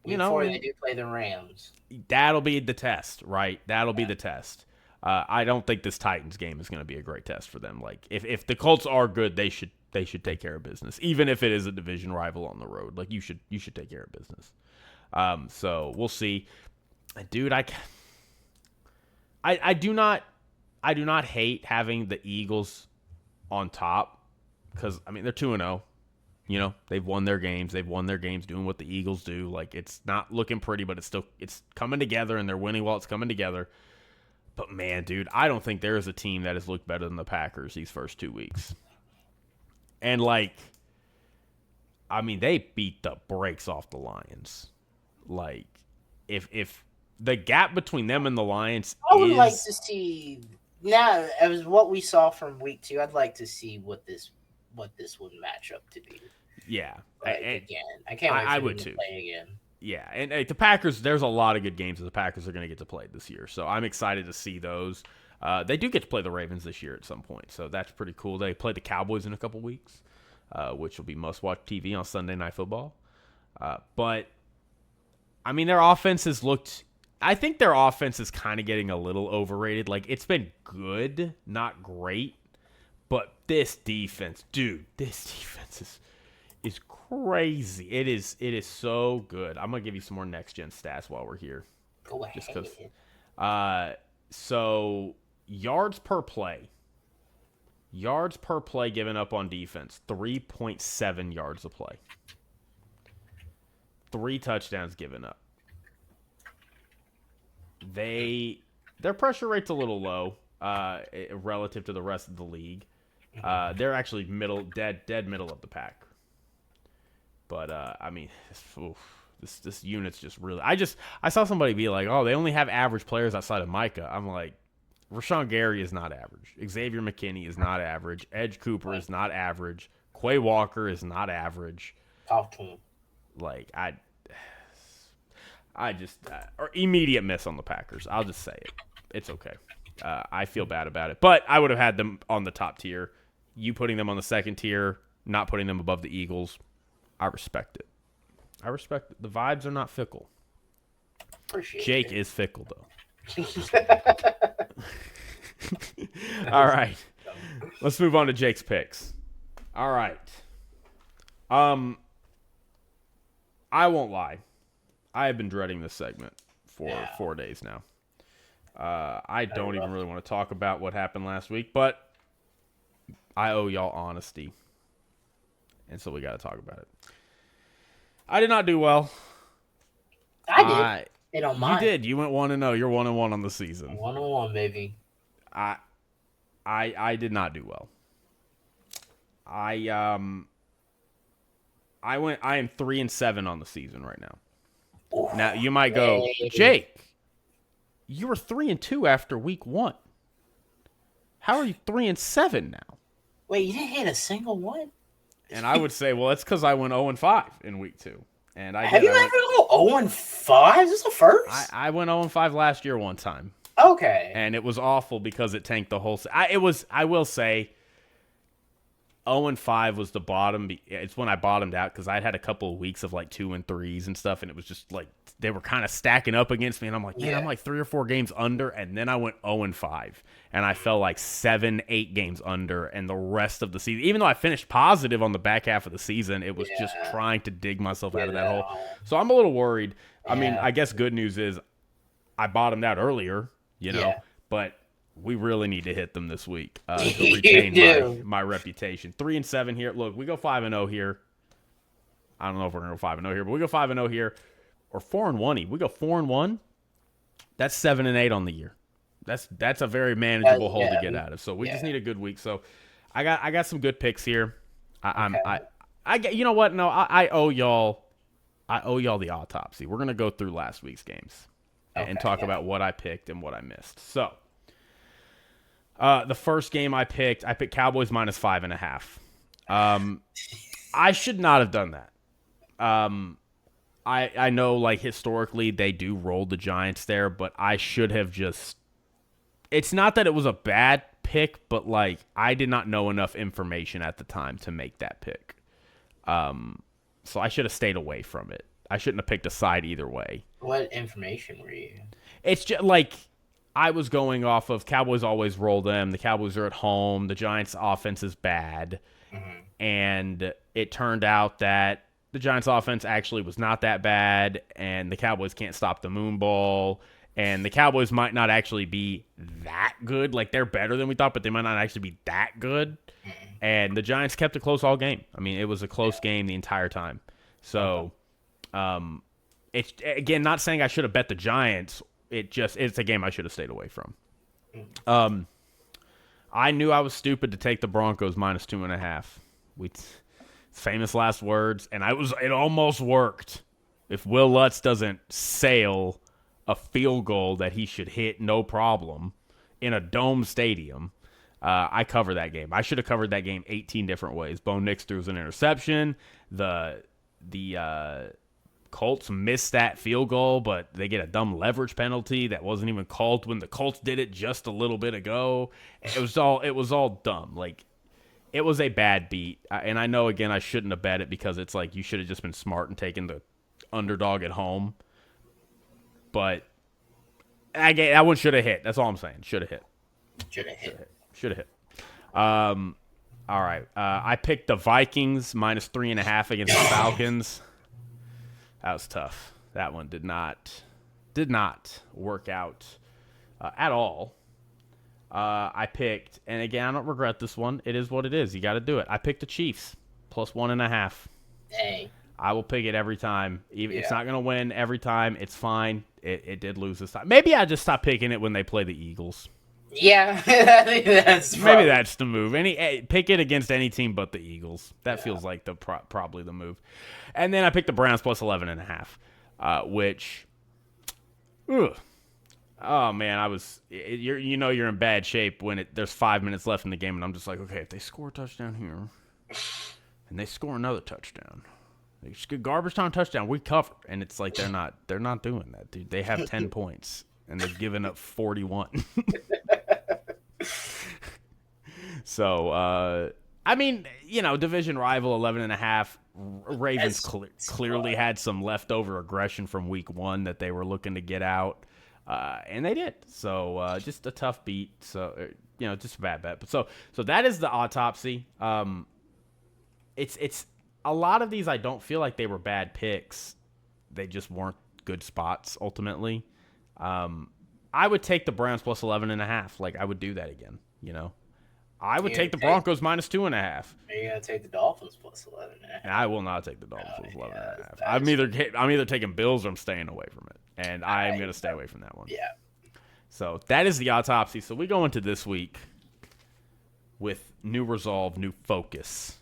Before they do play the Rams. That'll be the test, right? That'll be the test. I don't think this Titans game is going to be a great test for them. Like, if the Colts are good, they should take care of business, even if it is a division rival on the road. Like, you should take care of business. So we'll see, dude. I do not hate having the Eagles on top because I mean they're 2-0. You know, they've won their games. They've won their games doing what the Eagles do. Like, it's not looking pretty, but it's coming together, and they're winning while it's coming together. But, man, dude, I don't think there is a team that has looked better than the Packers these first 2 weeks. And, like, I mean, they beat the brakes off the Lions. Like, if the gap between them and the Lions I would like to see, now, as what we saw from week 2, I'd like to see what this would match up to be. Yeah. Again, I can't wait for them to play again. Yeah, and the Packers, there's a lot of good games that the Packers are going to get to play this year, so I'm excited to see those. They do get to play the Ravens this year at some point, so that's pretty cool. They play the Cowboys in a couple weeks, which will be must-watch TV on Sunday Night Football. But, I mean, their offense has looked – I think their offense is kind of getting a little overrated. Like, it's been good, not great. But this defense, dude, is crazy. It is so good. I'm gonna give you some more next gen stats while we're here. Go ahead. Just because. So yards per play given up on defense, 3.7 yards a play. 3 touchdowns given up. Their pressure rate's a little low relative to the rest of the league. They're actually dead middle of the pack. But I mean, this unit's just really. I saw somebody be like, "Oh, they only have average players outside of Micah." I'm like, Rashawn Gary is not average. Xavier McKinney is not average. Edge Cooper is not average. Quay Walker is not average. Talk to him. Like I just or immediate miss on the Packers. I'll just say it. It's okay. I feel bad about it, but I would have had them on the top tier. You putting them on the second tier, not putting them above the Eagles, I respect it. I respect it. The vibes are not fickle. Jake is fickle, though. All right. Let's move on to Jake's picks. All right. I won't lie. I have been dreading this segment for 4 days now. I don't even really want to talk about what happened last week, but I owe y'all honesty. And so we got to talk about it. I did not do well. I did. They don't mind. You did. You went 1-0. You're 1-1 on the season. 1-1, baby. I did not do well. I am 3-7 on the season right now. Ooh, now you might go, Jake, you were 3-2 after week 1. How are you 3-7 now? Wait, you didn't hit a single one? And I would say, well, it's because I went 0-5 in week 2. And Have you ever go 0-5? Is this the first? I went 0-5 last year one time. Okay. And it was awful because it tanked the whole. I will say, 0-5 was the bottom. It's when I bottomed out because I'd had a couple of weeks of like 2-3s and stuff, and it was just like they were kind of stacking up against me, and I'm like, man, I'm like 3 or 4 games under, and then I went 0-5, and I fell like 7-8 games under, and the rest of the season, even though I finished positive on the back half of the season, it was just trying to dig myself out of that hole. So I'm a little worried. I mean, I guess good news is I bottomed out earlier, but we really need to hit them this week to retain my reputation. 3-7 here. Look, we go 5-0 here. I don't know if we're gonna go 5-0 here, but we go 5-0 here, or 4-1. We go 4-1. That's 7-8 on the year. That's a very manageable hole to get out of. So we just need a good week. So I got some good picks here. I you know what? No, I owe y'all the autopsy. We're gonna go through last week's games and talk about what I picked and what I missed. So. The first game I picked Cowboys minus 5.5. I should not have done that. I know, like, historically they do roll the Giants there, but I should have just. It's not that it was a bad pick, but like I did not know enough information at the time to make that pick. So I should have stayed away from it. I shouldn't have picked a side either way. What information were you? It's just like. I was going off of Cowboys always roll them. The Cowboys are at home. The Giants' offense is bad. Mm-hmm. And it turned out that the Giants' offense actually was not that bad, and the Cowboys can't stop the moon ball. And the Cowboys might not actually be that good. Like, they're better than we thought, but they might not actually be that good. Mm-hmm. And the Giants kept it close all game. I mean, it was a close game the entire time. So, it's, again, not saying I should have bet the Giants. It's a game I should have stayed away from. I knew I was stupid to take the Broncos minus 2.5. Famous last words, and it almost worked. If Will Lutz doesn't sail a field goal that he should hit no problem in a dome stadium, I cover that game. I should have covered that game 18 different ways. Bo Nix threw an interception. The Colts missed that field goal, but they get a dumb leverage penalty that wasn't even called when the Colts did it just a little bit ago. It was all dumb. Like, it was a bad beat. And I know, again, I shouldn't have bet it because it's like you should have just been smart and taken the underdog at home. But that one should have hit. That's all I'm saying. Should have hit. Should have hit. All right. I picked the Vikings minus 3.5 against the Falcons. That was tough. That one did not work out at all. I picked, and again, I don't regret this one. It is what it is. You got to do it. I picked the Chiefs plus 1.5. Dang. I will pick it every time. It's not going to win every time. It's fine. It did lose this time. Maybe I just stop picking it when they play the Eagles. Yeah, I think maybe that's the move. Pick it against any team but the Eagles. That feels like probably the move. And then I picked the Browns plus 11.5, which, oh man, you're in bad shape when there's 5 minutes left in the game, and I'm just like, okay, if they score a touchdown here, and they score another touchdown, they just get garbage time touchdown, we cover. And it's like they're not doing that, dude. They have 10 points and they've given up 41. So, I mean, division rival 11.5. Ravens clearly had some leftover aggression from week 1 that they were looking to get out, and they did. So, just a tough beat. So, just a bad bet. But so that is the autopsy. It's a lot of these. I don't feel like they were bad picks. They just weren't good spots ultimately. I would take the Browns plus 11.5. Like, I would do that again. I would take the Broncos minus 2.5. Are you gonna take the Dolphins plus 11.5? I will not take the Dolphins plus 11.5. I'm either taking Bills or I'm staying away from it, and I'm gonna stay away from that one. Yeah. So that is the autopsy. So we go into this week with new resolve, new focus,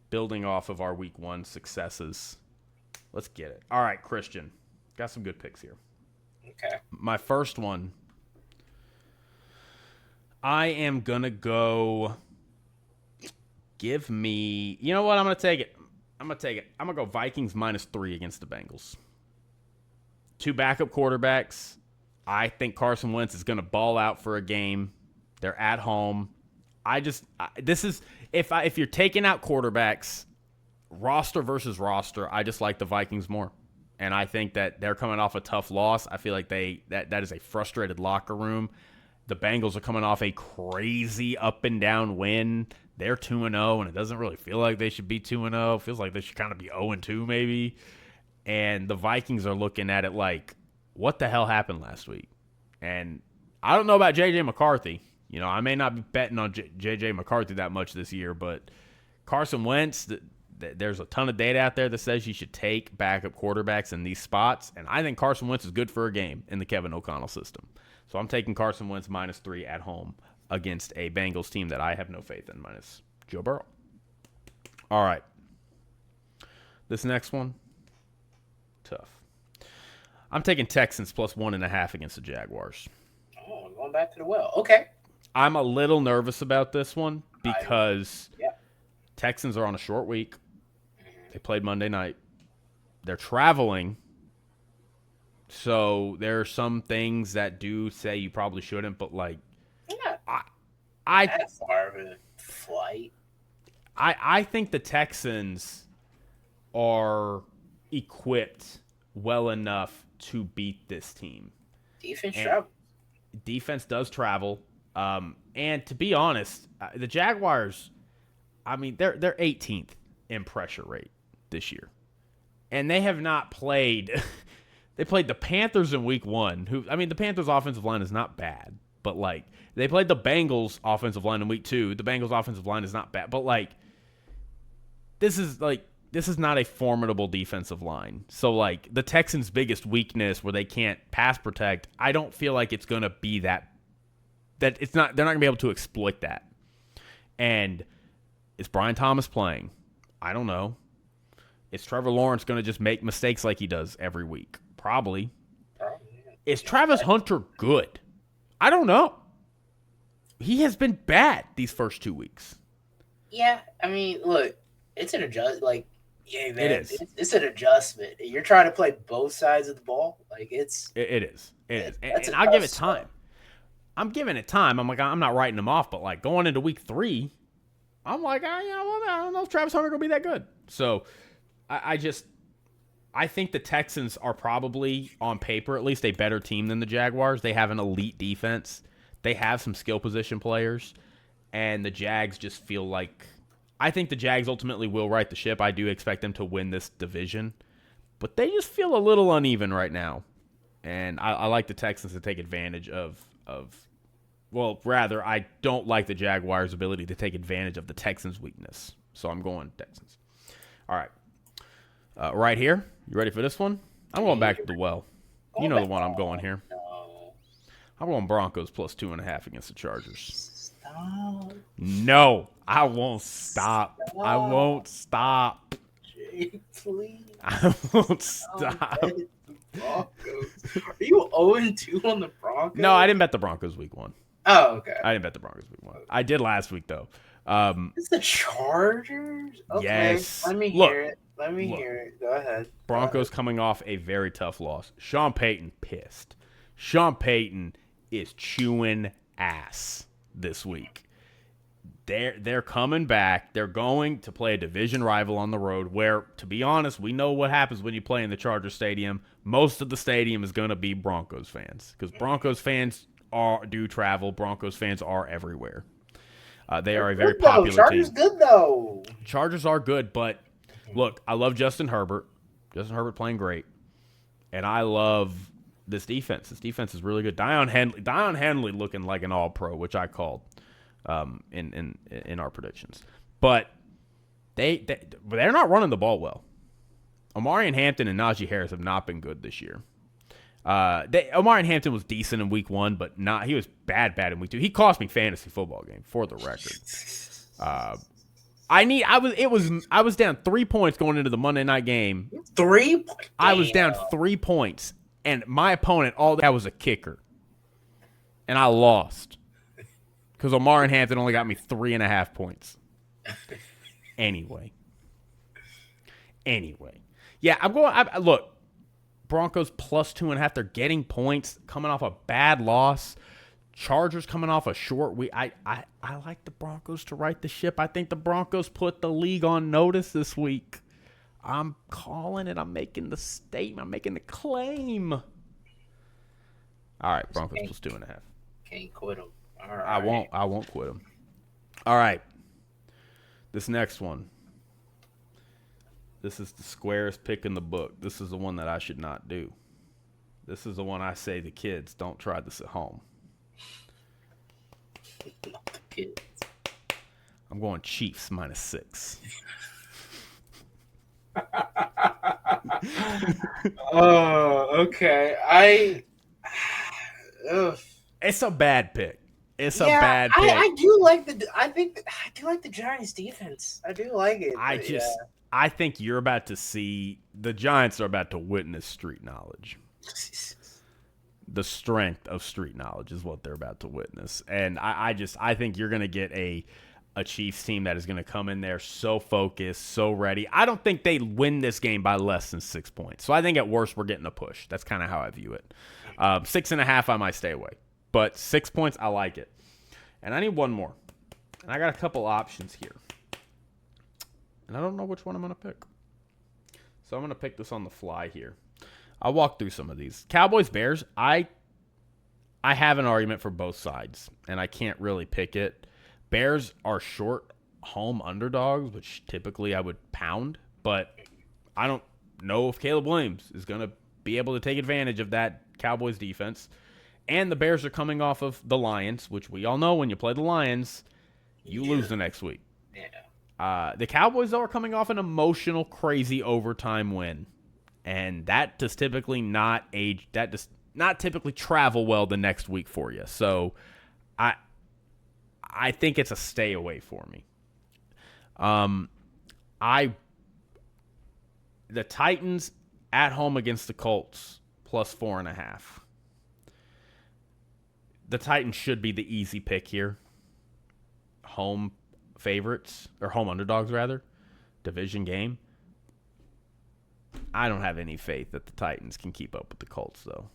building off of our week 1 successes. Let's get it. All right, Christian, got some good picks here. Okay. My first one. I am going to go. Give me. You know what? I'm going to take it. I'm going to go Vikings -3 against the Bengals. 2 backup quarterbacks. I think Carson Wentz is going to ball out for a game. They're at home. If you're taking out quarterbacks, roster versus roster, I just like the Vikings more. And I think that they're coming off a tough loss. I feel like that is a frustrated locker room. The Bengals are coming off a crazy up and down win. They're 2-0, and it doesn't really feel like they should be 2-0. It feels like they should kind of be 0-2 maybe. And the Vikings are looking at it like, what the hell happened last week? And I don't know about J.J. McCarthy. You know, I may not be betting on J.J. McCarthy that much this year, but Carson Wentz, there's a ton of data out there that says you should take backup quarterbacks in these spots. And I think Carson Wentz is good for a game in the Kevin O'Connell system. So I'm taking Carson Wentz -3 at home against a Bengals team that I have no faith in, minus Joe Burrow. All right. This next one, tough. I'm taking Texans +1.5 against the Jaguars. Oh, going back to the well. Okay. I'm a little nervous about this one because Texans are on a short week. They played Monday night. They're traveling. So there are some things that do say you probably shouldn't, but like, that's far of a flight. I think the Texans are equipped well enough to beat this team. Defense does travel. And to be honest, the Jaguars, I mean, they're 18th in pressure rate this year. And they have not played – they played the Panthers in week 1. The Panthers' offensive line is not bad. But, like, they played the Bengals' offensive line in week 2. The Bengals' offensive line is not bad. But, like, this is not a formidable defensive line. So, like, the Texans' biggest weakness where they can't pass protect, I don't feel like it's going to be that it's not. They're not going to be able to exploit that. And is Brian Thomas playing? I don't know. Is Trevor Lawrence going to just make mistakes like he does every week? Probably. Is Travis Hunter good? I don't know. He has been bad these first 2 weeks. Yeah, I mean, look, it's an adjustment. Like, yeah, man, it is. It's an adjustment. You're trying to play both sides of the ball. Like, it is. And I'll give it time. I'm giving it time. I'm like, I'm not writing him off, but like going into week 3, I'm like, I don't know if Travis Hunter gonna be that good. So I think the Texans are probably, on paper at least, a better team than the Jaguars. They have an elite defense. They have some skill position players, and the Jags just feel like, I think the Jags ultimately will right the ship. I do expect them to win this division, but they just feel a little uneven right now, and I like the Texans to take advantage I don't like the Jaguars' ability to take advantage of the Texans' weakness. So I'm going Texans. All right. Right here. You ready for this one? I'm going back to the well. You know the one I'm going here. No. I'm going Broncos +2.5 against the Chargers. Stop. No, I won't stop. I won't stop. Jake, please. I won't stop. Broncos. Are you 0-2 on the Broncos? No, I didn't bet the Broncos week 1. Oh, okay. I didn't bet the Broncos week 1. I did last week, though. It's the Chargers? Okay. Yes. Let me hear it. Go ahead. Broncos coming off a very tough loss. Sean Payton pissed. Sean Payton is chewing ass this week. They're coming back. They're going to play a division rival on the road where, to be honest, we know what happens when you play in the Charger Stadium. Most of the stadium is going to be Broncos fans because Broncos fans do travel. Broncos fans are everywhere. They are a very popular team. Chargers good, though. Chargers are good, but look, I love Justin Herbert. Justin Herbert playing great. And I love this defense. This defense is really good. Dion Henley looking like an all-pro, which I called in our predictions. But they're not running the ball well. Omarion Hampton and Najee Harris have not been good this year. Omarion Hampton was decent in week 1, but he was bad in week 2. He cost me fantasy football game, for the record. I was down 3 points going into the Monday night game. 3 points? I was down 3 points, and my opponent all that was a kicker, and I lost. Because Omar and Hampton only got me 3.5 points. Anyway. Yeah, I'm going. Look, Broncos plus 2.5. They're getting points coming off a bad loss. Chargers coming off a short week. I like the Broncos to right the ship. I think the Broncos put the league on notice this week. I'm calling it. I'm making the statement. I'm making the claim. All right, Broncos plus 2.5. Can't quit them. All right. I won't quit them. All right. This next one. This is the squarest pick in the book. This is the one that I should not do. This is the one I say to kids, don't try this at home. Not the kids. I'm going Chiefs -6. Oh, okay. It's a bad pick. It's a bad pick. I do like the Giants defense. I do like it. I think you're about to see the Giants are about to witness street knowledge. The strength of street knowledge is what they're about to witness. And I think you're going to get a Chiefs team that is going to come in there so focused, so ready. I don't think they win this game by less than 6 points. So I think at worst we're getting a push. That's kind of how I view it. 6.5, I might stay away. But 6 points, I like it. And I need one more. And I got a couple options here. And I don't know which one I'm going to pick. So I'm going to pick this on the fly here. I'll walk through some of these. Cowboys, Bears, I have an argument for both sides. And I can't really pick it. Bears are short home underdogs, which typically I would pound. But I don't know if Caleb Williams is going to be able to take advantage of that Cowboys defense. And the Bears are coming off of the Lions, which we all know when you play the Lions, you lose the next week. Yeah. The Cowboys, though, are coming off an emotional, crazy overtime win. And that does typically not typically travel well the next week for you. So I think it's a stay away for me. The Titans at home against the Colts plus 4.5. The Titans should be the easy pick here. Home favorites, or home underdogs rather. Division game. I don't have any faith that the Titans can keep up with the Colts, though.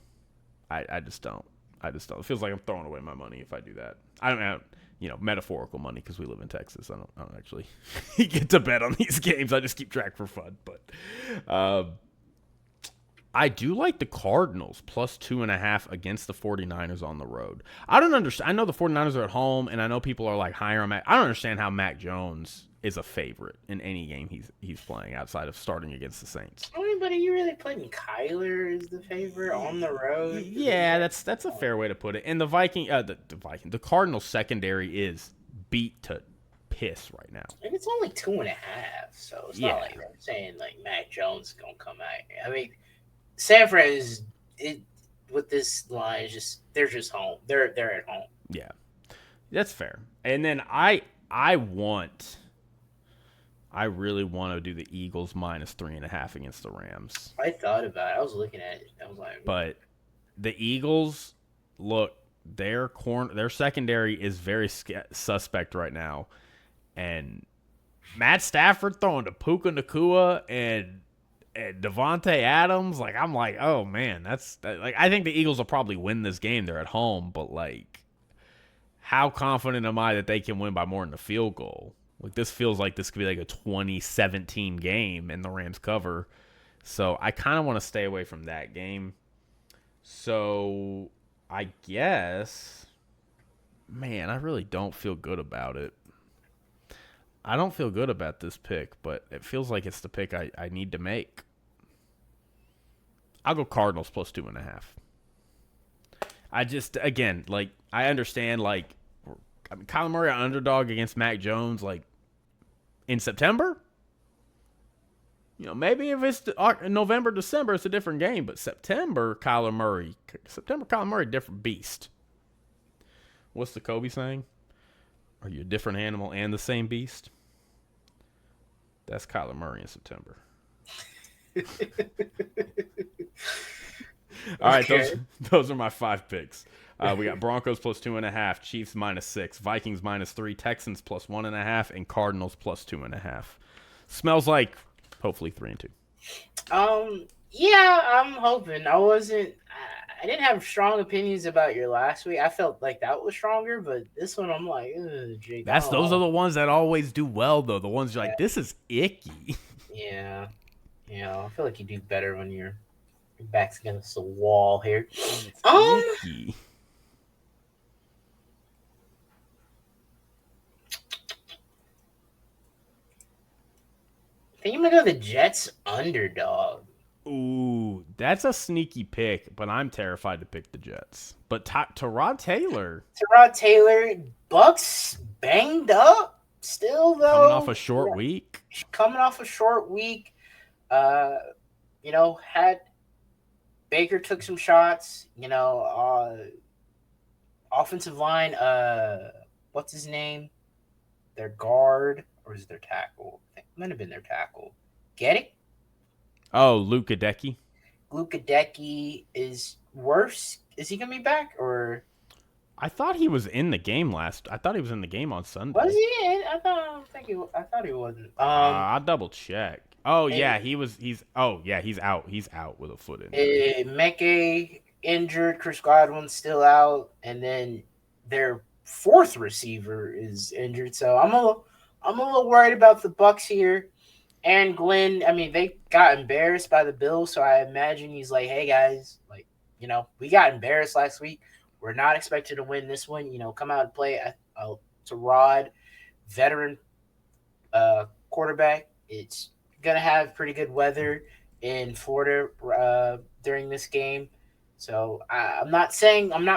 I just don't. It feels like I'm throwing away my money if I do that. I don't have, metaphorical money because we live in Texas. I don't actually get to bet on these games. I just keep track for fun. But I do like the Cardinals plus 2.5 against the 49ers on the road. I don't understand. I know the 49ers are at home, and I know people are like higher on Mac. I don't understand how Mac Jones is a favorite in any game he's playing outside of starting against the Saints. I mean, but are you really putting Kyler as the favorite on the road? Yeah, that's a fair way to put it. And the Cardinals secondary is beat to piss right now. And it's only 2.5, so it's not like I'm saying like Mac Jones is gonna come out. I mean, San Fran with this line they're just home. They're at home. Yeah, that's fair. And then I really want to do the Eagles minus 3.5 against the Rams. I thought about it. I was looking at it. I was like, but the Eagles, look, their secondary is very suspect right now, and Matt Stafford throwing to Puka Nacua and Devontae Adams, I'm like, oh man, I think the Eagles will probably win this game. They're at home, but how confident am I that they can win by more than a field goal? This feels like this could be a 2017 game and the Rams cover. So I kind of want to stay away from that game. So I guess, man, I really don't feel good about it. I don't feel good about this pick, but it feels like it's the pick I need to make. I'll go Cardinals plus 2.5. I just, again, I understand, Kyler Murray on underdog against Mac Jones, in September? Maybe if it's November, December, it's a different game. But September, Kyler Murray, different beast. What's the Kobe saying? Are you a different animal and the same beast? That's Kyler Murray in September. All right, those are my 5 picks. We got Broncos plus 2.5, Chiefs -6, Vikings -3, Texans plus 1.5, and Cardinals plus 2.5. Smells like hopefully 3-2. Yeah, I'm hoping. I didn't have strong opinions about your last week. I felt like that was stronger, but this one I'm like, Jake. Those are the ones that always do well, though. The ones you're like, this is icky. Yeah, I feel like you do better when your back's against the wall here. It's icky. I think I'm gonna go the Jets underdog. Ooh, that's a sneaky pick, but I'm terrified to pick the Jets. But Tyrod Taylor, Bucks banged up still though. Coming off a short week. Had Baker took some shots. Offensive line. What's his name? Their guard, or is it their tackle? I think it might have been their tackle. Get it? Oh, Luke Gadecki. Luke Gadecki is worse. Is he gonna be back or? I thought he was in the game I thought he was in the game on Sunday. Was he in? I thought he wasn't. I'll double check. Oh yeah, he's out. He's out with a foot injury. Meke injured. Chris Godwin's still out, and then their fourth receiver is injured. So I'm a little worried about the Bucks here. Aaron Glenn, I mean, they got embarrassed by the Bills, so I imagine he's like, hey, guys, we got embarrassed last week. We're not expected to win this one. Come out and play. It's a Rod, veteran quarterback. It's going to have pretty good weather in Florida during this game. So I'm not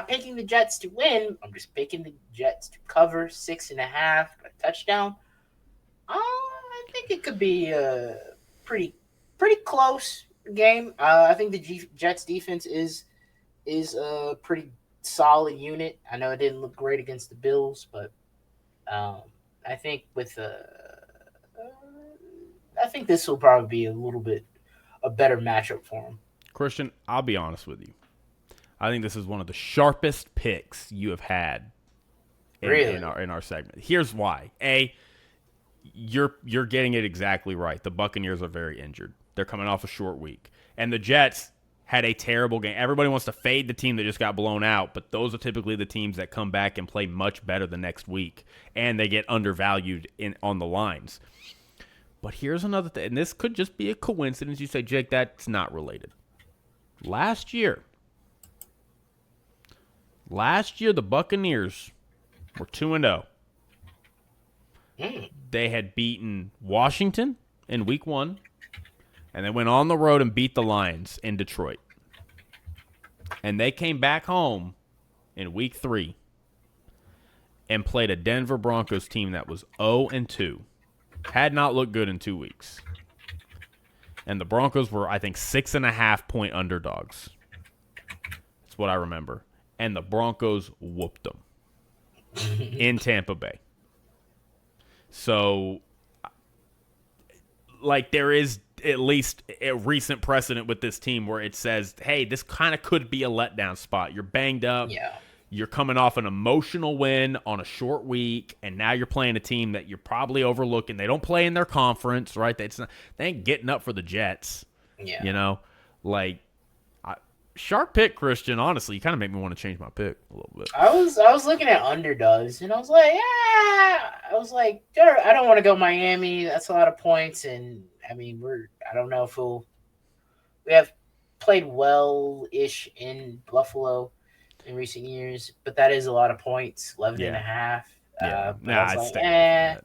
picking the Jets to win. I'm just picking the Jets to cover 6.5, a touchdown. I think it could be a pretty close game. I think the Jets defense is a pretty solid unit. I know it didn't look great against the Bills, but I think I think this will probably be a little bit a better matchup for them. Christian, I'll be honest with you. I think this is one of the sharpest picks you have had in our segment. Here's why. You're getting it exactly right. The Buccaneers are very injured. They're coming off a short week. And the Jets had a terrible game. Everybody wants to fade the team that just got blown out, but those are typically the teams that come back and play much better the next week, and they get undervalued on the lines. But here's another thing, and this could just be a coincidence. You say, Jake, that's not related. Last year, the Buccaneers were 2-0. They had beaten Washington in week 1, and they went on the road and beat the Lions in Detroit. And they came back home in week 3 and played a Denver Broncos team that was 0-2. Had not looked good in 2 weeks. And the Broncos were, I think, 6.5-point underdogs. That's what I remember. And the Broncos whooped them in Tampa Bay. So, there is at least a recent precedent with this team where it says, hey, this kind of could be a letdown spot. You're banged up. Yeah. You're coming off an emotional win on a short week, and now you're playing a team that you're probably overlooking. They don't play in their conference, right? They ain't getting up for the Jets. Yeah. Sharp pick, Christian. Honestly, you kind of make me want to change my pick a little bit. I was looking at underdogs, and I was like, I don't want to go Miami. That's a lot of points, and I mean, I don't know if we have played well-ish in Buffalo in recent years, but that is a lot of points, 11.5. I'd stay.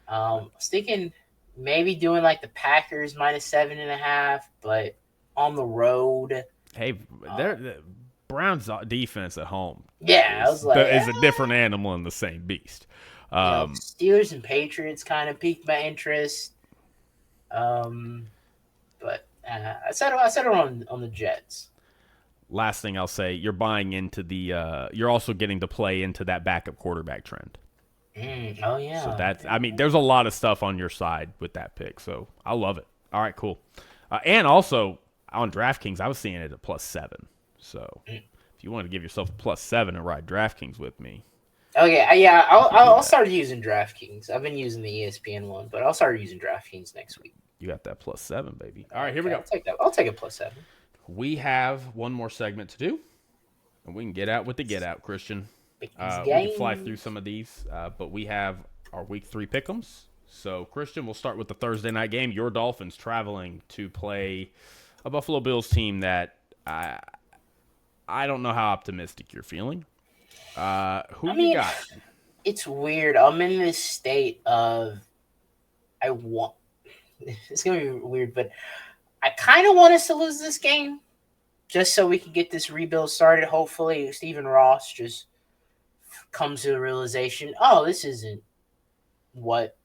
I was thinking maybe doing the Packers -7.5, but on the road. Hey, the Browns defense at home. Yeah, is a different animal in the same beast. Steelers and Patriots kind of piqued my interest. But I settled on the Jets. Last thing I'll say, you're buying into you're also getting to play into that backup quarterback trend. Oh yeah. So there's a lot of stuff on your side with that pick. So I love it. All right, cool. And also on DraftKings, I was seeing it at +7. So if you want to give yourself a +7 and ride DraftKings with me. Okay, yeah, I'll start using DraftKings. I've been using the ESPN one, but I'll start using DraftKings next week. You got that +7, baby. All right, here we go. I'll take that. I'll take a +7. We have one more segment to do, and we can get out with the get out, Christian. We can fly through some of these, but we have our Week 3 pick'ems. So, Christian, we'll start with the Thursday night game. Your Dolphins traveling to play a Buffalo Bills team that I don't know how optimistic you're feeling. Who you got? It's weird. I'm in this state of it's going to be weird, but I kind of want us to lose this game just so we can get this rebuild started. Hopefully, Stephen Ross just comes to the realization, this isn't what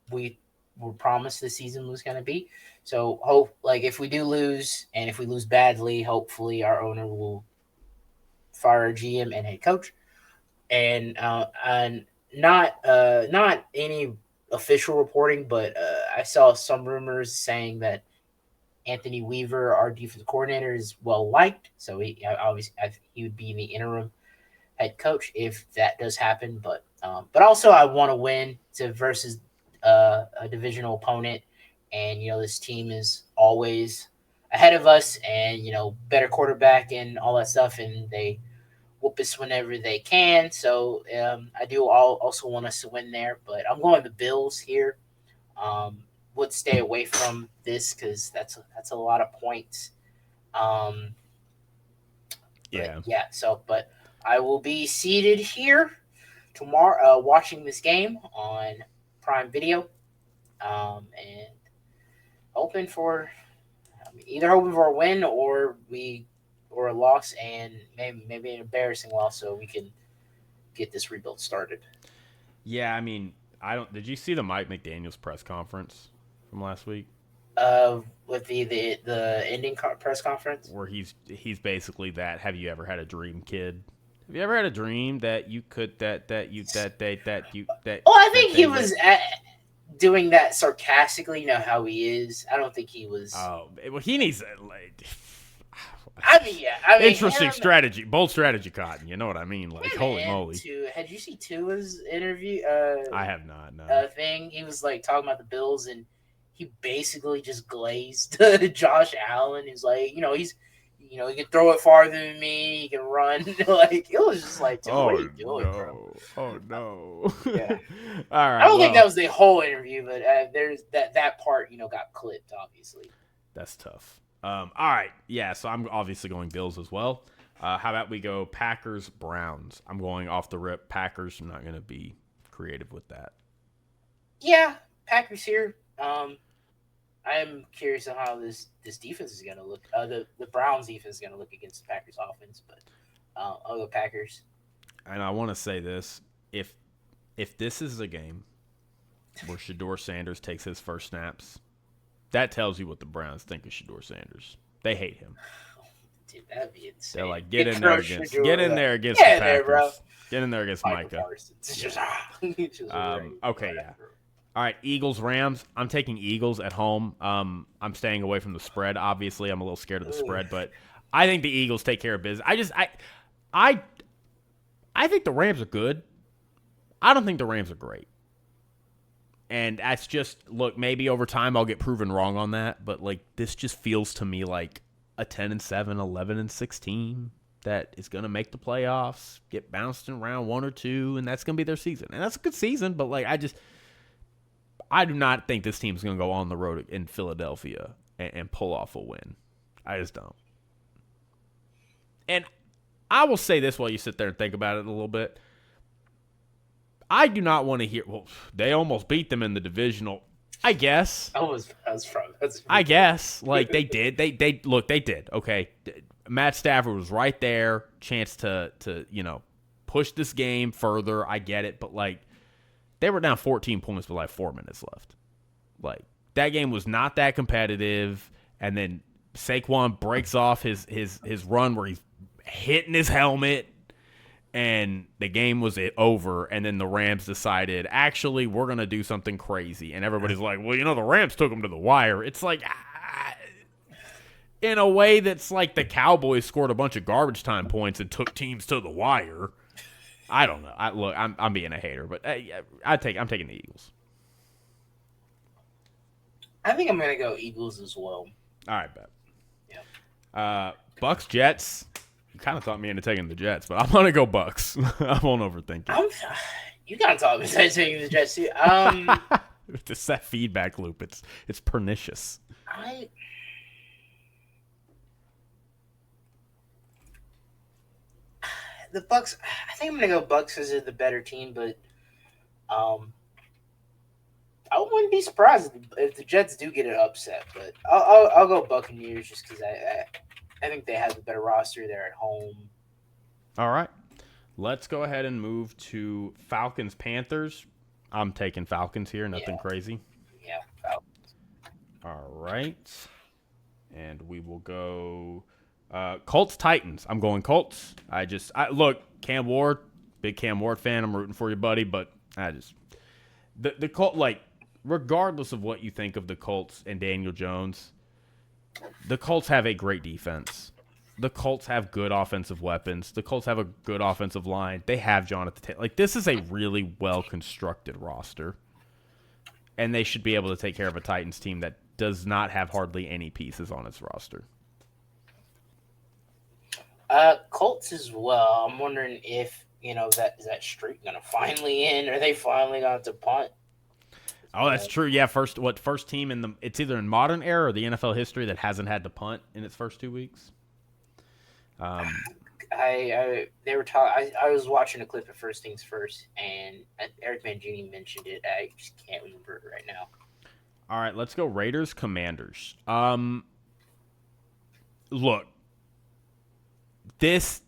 we were promised the season was going to be. So, if we do lose, and if we lose badly, hopefully our owner will fire our GM and head coach. And not any official reporting, but I saw some rumors saying that Anthony Weaver, our defensive coordinator, is well liked. So he would be the interim head coach if that does happen. But also I want to win versus a divisional opponent, and this team is always ahead of us, and better quarterback and all that stuff, and they whoop us whenever they can. So I do also want us to win there, but I'm going the Bills here. Would stay away from this because that's a lot of points. But I will be seated here tomorrow, watching this game on Prime Video, and hoping for a win or a loss, and maybe an embarrassing loss, so we can get this rebuild started. Yeah, I mean, did you see the Mike McDaniels press conference from last week? With the ending press conference, where he's basically that. Have you ever had a dream, kid? Have you ever had a dream that you could that? Well, I think he was doing that sarcastically. You know how he is. I don't think he was. Oh, well, he needs interesting strategy, bold strategy, Cotton. You know what I mean? Like, holy moly! Had you seen Tua's interview? I have not. No. Thing he was like talking about the Bills, and he basically just glazed Josh Allen. He's like, he can throw it farther than me. He can run. Like, it was just like, dude, what are you doing, bro? Oh no! Yeah. All right. I don't think that was the whole interview, but there's that part, got clipped, obviously. That's tough. All right. Yeah, so I'm obviously going Bills as well. How about we go Packers, Browns? I'm going off the rip Packers. I'm not going to be creative with that. Yeah, Packers here. I'm curious on how this defense is going to look. The Browns defense is going to look against the Packers offense, but I'll go Packers. And I want to say this. If this is a game where Shedeur Sanders takes his first snaps, that tells you what the Browns think of Shedeur Sanders. They hate him. Dude, that'd be insane. They're like, get in there against the Packers. Bro. Get in there against Micah. Okay, yeah. All right, Eagles, Rams. I'm taking Eagles at home. I'm staying away from the spread. Obviously, I'm a little scared of the spread, but I think the Eagles take care of business. I think the Rams are good. I don't think the Rams are great. And that's just, look, maybe over time I'll get proven wrong on that, but like this just feels to me like a 10-7, 11-16 that is going to make the playoffs, get bounced in round 1 or 2, and that's going to be their season. And that's a good season, but like I do not think this team's going to go on the road in Philadelphia and pull off a win. I just don't. And I will say this while you sit there and think about it a little bit. I do not want to hear, well, they almost beat them in the divisional. I guess. I guess. Like, they did. They did. Okay. Matt Stafford was right there. Chance to push this game further. I get it. But, like, they were down 14 points with, like, 4 minutes left. Like, that game was not that competitive. And then Saquon breaks off his run where he's hitting his helmet. And the game was over, and then the Rams decided, actually, we're going to do something crazy. And everybody's like, well, the Rams took them to the wire. It's like, in a way that's like the Cowboys scored a bunch of garbage time points and took teams to the wire. I don't know. I'm being a hater, but I'm taking the Eagles. I think I'm gonna go Eagles as well. All right, bet. Yeah. Bucks Jets. You kind of talked me into taking the Jets, but I'm gonna go Bucks. I won't overthink it. You kind of talked me into taking the Jets too. It's that feedback loop. It's pernicious. The Bucks. I think I'm gonna go Bucks as the better team, but I wouldn't be surprised if the Jets do get an upset. But I'll go Buccaneers just because I think they have the better roster. They're at home. All right, let's go ahead and move to Falcons Panthers. I'm taking Falcons here. Nothing crazy. Yeah, Falcons. All right, and we will go. Colts Titans. I'm going Colts. Look, Cam Ward, big Cam Ward fan. I'm rooting for you, buddy. But the Colt, like, regardless of what you think of the Colts and Daniel Jones, the Colts have a great defense. The Colts have good offensive weapons. The Colts have a good offensive line. They have Jonathan Taylor. Like, this is a really well constructed roster, and they should be able to take care of a Titans team that does not have hardly any pieces on its roster. Colts as well. I'm wondering if that streak gonna finally end? Are they finally going to punt? Oh, that's true. Yeah, first team it's either in modern era or the NFL history that hasn't had to punt in its first 2 weeks. They were talking. I was watching a clip of First Things First, and Eric Mangini mentioned it. I just can't remember it right now. All right, let's go Raiders Commanders. Look. This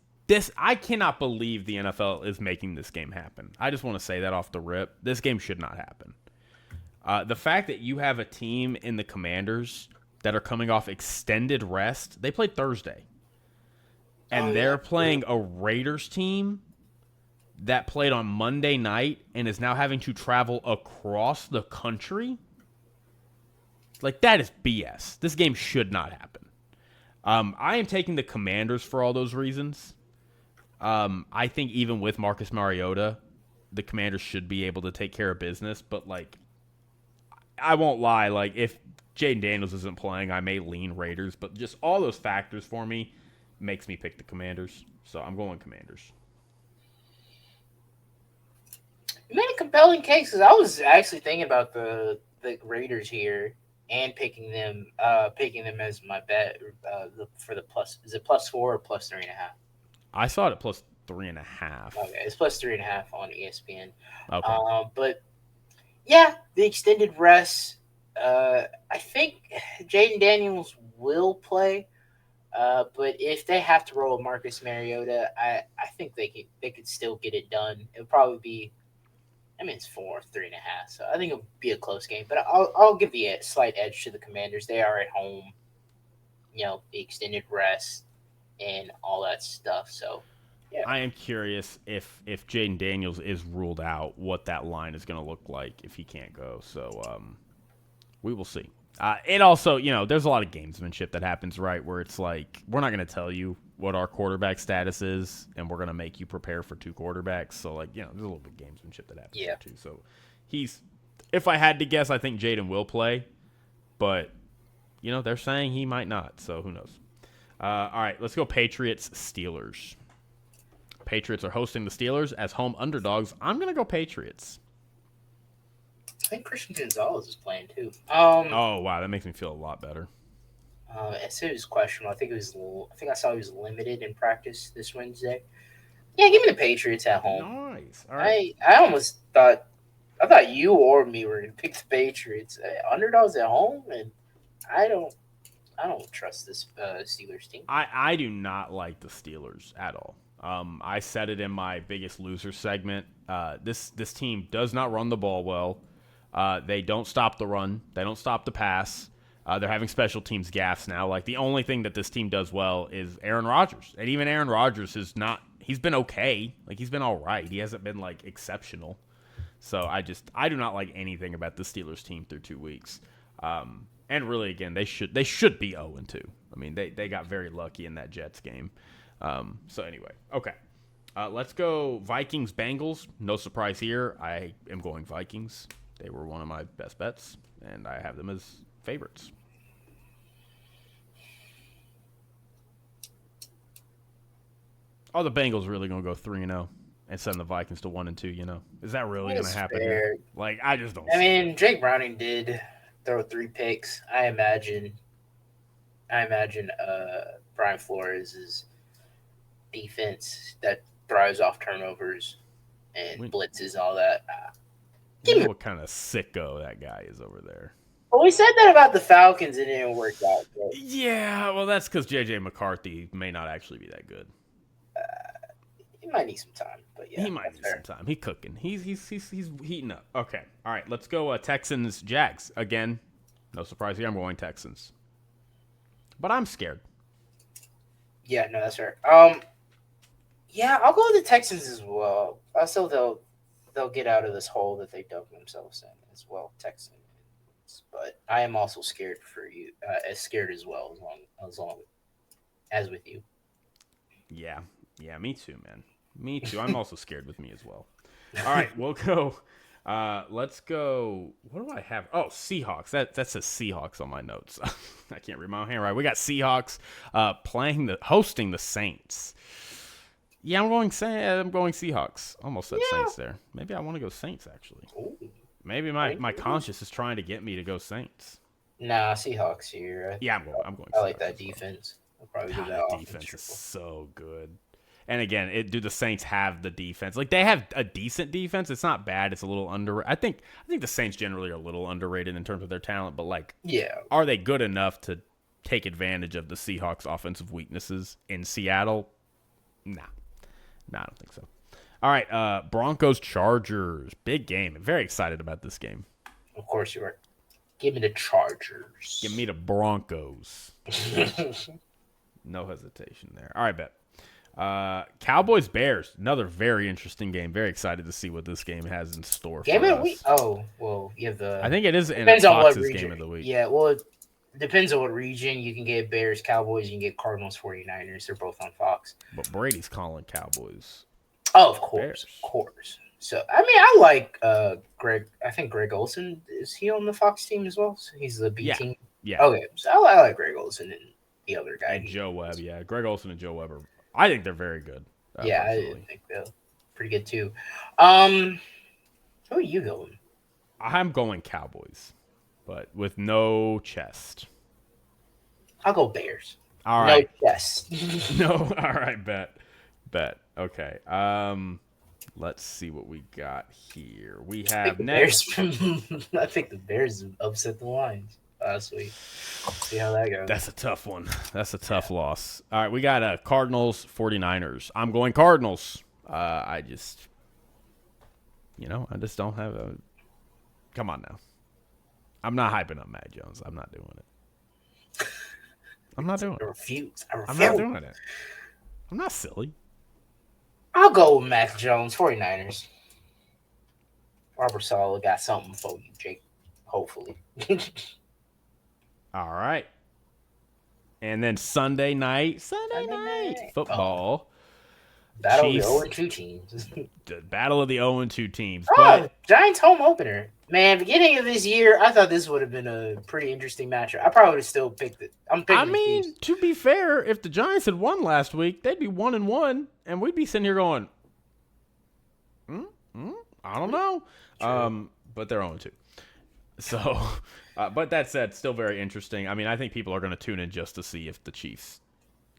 I cannot believe the NFL is making this game happen. I just want to say that off the rip. This game should not happen. The fact that you have a team in the Commanders that are coming off extended rest, they played Thursday. And they're playing a Raiders team that played on Monday night and is now having to travel across the country. Like, that is BS. This game should not happen. I am taking the Commanders for all those reasons. I think even with Marcus Mariota, the Commanders should be able to take care of business. But, like, I won't lie. Like, if Jaden Daniels isn't playing, I may lean Raiders. But just all those factors for me makes me pick the Commanders. So I'm going Commanders. You made a compelling case, because I was actually thinking about the Raiders here. And picking them as my bet for the plus. Is it +4 or +3.5? I saw it at +3.5. Okay, it's +3.5 on ESPN. Okay. But yeah, the extended rest. I think Jaden Daniels will play. But if they have to roll Marcus Mariota, I think they could still get it done. It'll probably be. I mean, it's 3.5, so I think it'll be a close game. But I'll give the slight edge to the Commanders. They are at home, the extended rest and all that stuff. So, yeah. I am curious if Jaden Daniels is ruled out, what that line is going to look like if he can't go. So, we will see. It also, there's a lot of gamesmanship that happens, right, where it's like, we're not going to tell you what our quarterback status is, and we're going to make you prepare for 2 quarterbacks. So, like, there's a little bit of gamesmanship that happens there, too. So, if I had to guess, I think Jaden will play, but, they're saying he might not, so who knows. All right, let's go Patriots-Steelers. Patriots are hosting the Steelers as home underdogs. I'm going to go Patriots. I think Christian Gonzalez is playing too. Oh wow, that makes me feel a lot better. I said it was questionable. I think I saw he was limited in practice this Wednesday. Yeah, give me the Patriots at home. Nice. All right. I almost thought you or me were gonna pick the Patriots. Underdogs at home, and I don't trust this Steelers team. I do not like the Steelers at all. I said it in my Biggest Loser segment. This team does not run the ball well. They don't stop the run. They don't stop the pass. They're having special teams gaffes now. Like, the only thing that this team does well is Aaron Rodgers. And even Aaron Rodgers he's been okay. Like, he's been all right. He hasn't been, like, exceptional. So I do not like anything about the Steelers team through 2 weeks. And really, again, they should be 0-2. I mean, they got very lucky in that Jets game. So anyway, okay. Let's go Vikings Bengals. No surprise here. I am going Vikings. They were one of my best bets, and I have them as favorites. Are the Bengals really going to go 3-0 and send the Vikings to 1-2? Is that really going to happen here? Like, I just don't. I mean, Jake Browning did throw 3 picks. I imagine Brian Flores' defense that thrives off turnovers and blitzes and all that. You know what kind of sicko that guy is over there. Well, we said that about the Falcons. It didn't work out. But... Yeah, well, that's because J.J. McCarthy may not actually be that good. He might need some time, but yeah, he might need some time. He's cooking. He's heating up. Okay, all right. Let's go Texans Jags again. No surprise here. I'm going Texans, but I'm scared. Yeah, no, that's fair. Yeah, I'll go with the Texans as well. Also, they'll get out of this hole that they dug themselves in as well, Texans. But I am also scared for you, as scared as well, as long as with you. Yeah, me too, man. Me too. I'm also scared with me as well. All right, we'll go. Let's go. What do I have? Oh, Seahawks. That says Seahawks on my notes. I can't read my hand right. We got Seahawks hosting the Saints. Yeah, I'm going Seahawks. Almost said Saints there. Maybe I want to go Saints actually. Ooh. Maybe my conscience is trying to get me to go Saints. Nah, Seahawks here. Yeah, I'm going. I like that defense. I'll probably do that. Defense is so good. And again, do the Saints have the defense? Like they have a decent defense. It's not bad. It's a little under. I think the Saints generally are a little underrated in terms of their talent. But like, are they good enough to take advantage of the Seahawks' offensive weaknesses in Seattle? Nah, I don't think so. All right, Broncos Chargers, big game. I'm very excited about this game. Of course you are. Give me the Chargers. Give me the Broncos. No hesitation there. All right, bet. Cowboys Bears, another very interesting game. Very excited to see what this game has in store game for of us. The week? Oh, well, you have the. I think it is depends on what Fox's region. Game of the week. Yeah, well, it depends on what region. You can get Bears, Cowboys. You can get Cardinals, 49ers. They're both on Fox. But Brady's calling Cowboys. Oh, of course, Bears. Of course. So I mean, I like Greg. I think Greg Olsen, is he on the Fox team as well? So he's the B team. Yeah. Okay, so I like Greg Olsen and the other guy. And Joe Webb. Yeah, Greg Olsen and Joe Webb. I think they're very good. Yeah, personally. I think they're pretty good too. Who are you going? I'm going Cowboys, but with no chest. I'll go Bears. All right. No chest. No. All right. Bet. Okay. Let's see what we got here. We have next. I think the Bears upset the Lions last week. See how that goes. That's a tough one. That's a tough loss. All right, we got Cardinals 49ers. I'm going Cardinals. I just don't have a. Come on now. I'm not hyping up Mac Jones. I'm not doing it. I'm not doing it. I refuse. I'm not doing it. I'm not silly. I'll go with Mac Jones, 49ers. Robert Saleh got something for you, Jake. Hopefully. All right. And then Sunday night football. Battle of the 0-2 teams. The battle of the 0-2 teams. Giants home opener. Man, beginning of this year, I thought this would have been a pretty interesting matchup. I probably would have still picked it. To be fair, if the Giants had won last week, they'd be 1-1, and we'd be sitting here going, I don't know. But they're 0-2. So, but that said, still very interesting. I mean, I think people are going to tune in just to see if the Chiefs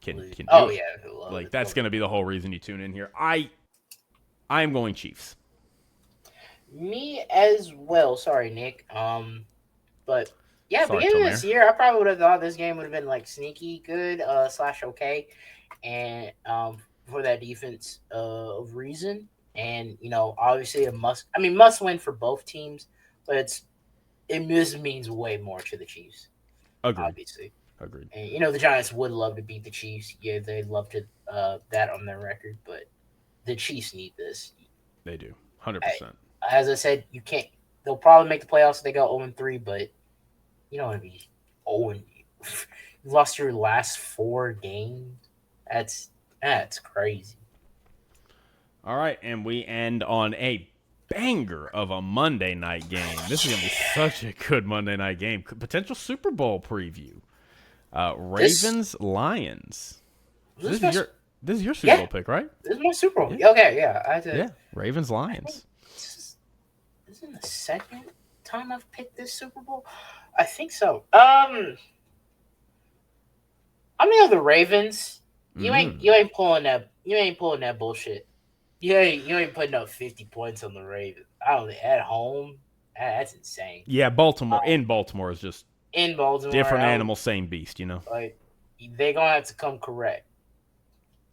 can do it. Yeah. Like, that's going to be the whole reason you tune in here. I am going Chiefs. Me as well. Sorry, Nick. But yeah, Sorry, beginning of this year, I probably would have thought this game would have been like sneaky good / okay, and for that defense of reason, and obviously must win for both teams, but this means way more to the Chiefs. Agreed. Obviously. Agreed. And the Giants would love to beat the Chiefs. Yeah, they'd love to that on their record, but the Chiefs need this. They do. 100%. As I said, you can't. They'll probably make the playoffs if they go 0-3, but you don't want to be 0. You lost your last 4 games. That's crazy. All right, and we end on a banger of a Monday night game. This is going to be such a good Monday night game. Potential Super Bowl preview. Ravens Lions. This is your Super Bowl pick, right? This is my Super Bowl. Yeah. Okay, yeah. Yeah, Ravens Lions. This isn't the second time I've picked this Super Bowl. I think so. I'm gonna go the Ravens. You ain't pulling that bullshit. You ain't putting up 50 points on the Ravens. I don't think at home. That's insane. Yeah, Baltimore in Baltimore is just in Baltimore. Different animal, same beast. You know, like they're gonna have to come correct.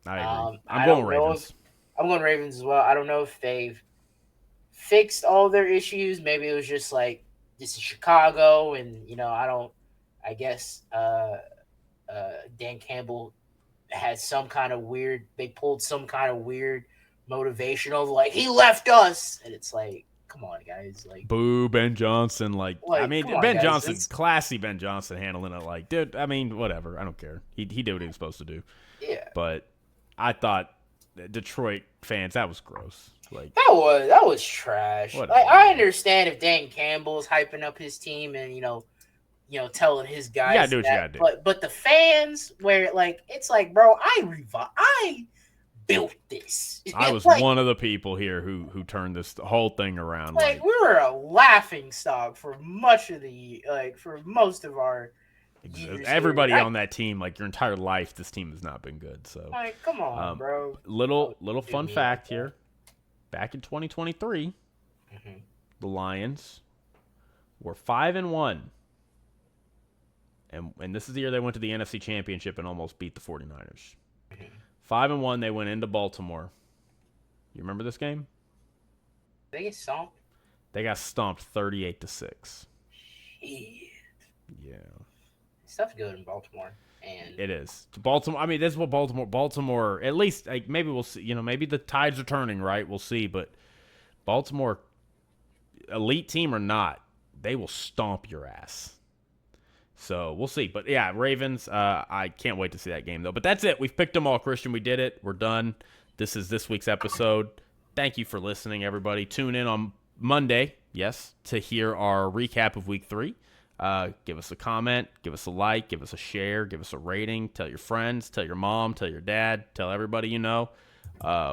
I agree. I'm going Ravens. I'm going Ravens as well. I don't know if they've fixed all their issues. Maybe it was just like this is Chicago, and I guess Dan Campbell had some kind of weird. They pulled some kind of weird motivational, like he left us, and it's like, come on, guys, like boo Ben Johnson. I mean, Ben Johnson, classy Ben Johnson handling it. Like, dude, I mean, whatever. I don't care. He did what he was supposed to do. Yeah, but I thought Detroit fans, that was gross. Like that was trash. Whatever. Like, I understand if Dan Campbell's hyping up his team and telling his guys, you gotta do what you gotta do. But the fans, where it's like, bro, I built this. I was one of the people here who turned this whole thing around. Like we were a laughing stock for most of our years. Everybody on that team, like your entire life, this team has not been good. So come on, bro. Little fun fact here. Back in 2023, the Lions were 5-1. And this is the year they went to the NFC Championship and almost beat the 49ers. 5-1, they went into Baltimore. You remember this game? They get stomped. They got stomped 38-6. Shit. Yeah. Stuff's good in Baltimore, and it is. Baltimore. I mean, this is what Baltimore. At least, like, maybe we'll see. Maybe the tides are turning. Right, we'll see. But Baltimore, elite team or not, they will stomp your ass. So we'll see. But yeah, Ravens, I can't wait to see that game, though. But that's it. We've picked them all, Christian. We did it. We're done. This is this week's episode. Thank you for listening, everybody. Tune in on Monday, yes, to hear our recap of Week 3. Give us a comment, give us a like, give us a share, give us a rating. Tell your friends, tell your mom, tell your dad, tell everybody you know.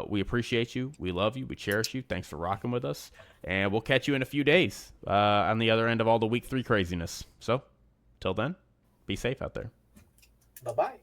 We appreciate you. We love you. We cherish you. Thanks for rocking with us. And we'll catch you in a few days on the other end of all the Week 3 craziness. So, till then, be safe out there. Bye-bye.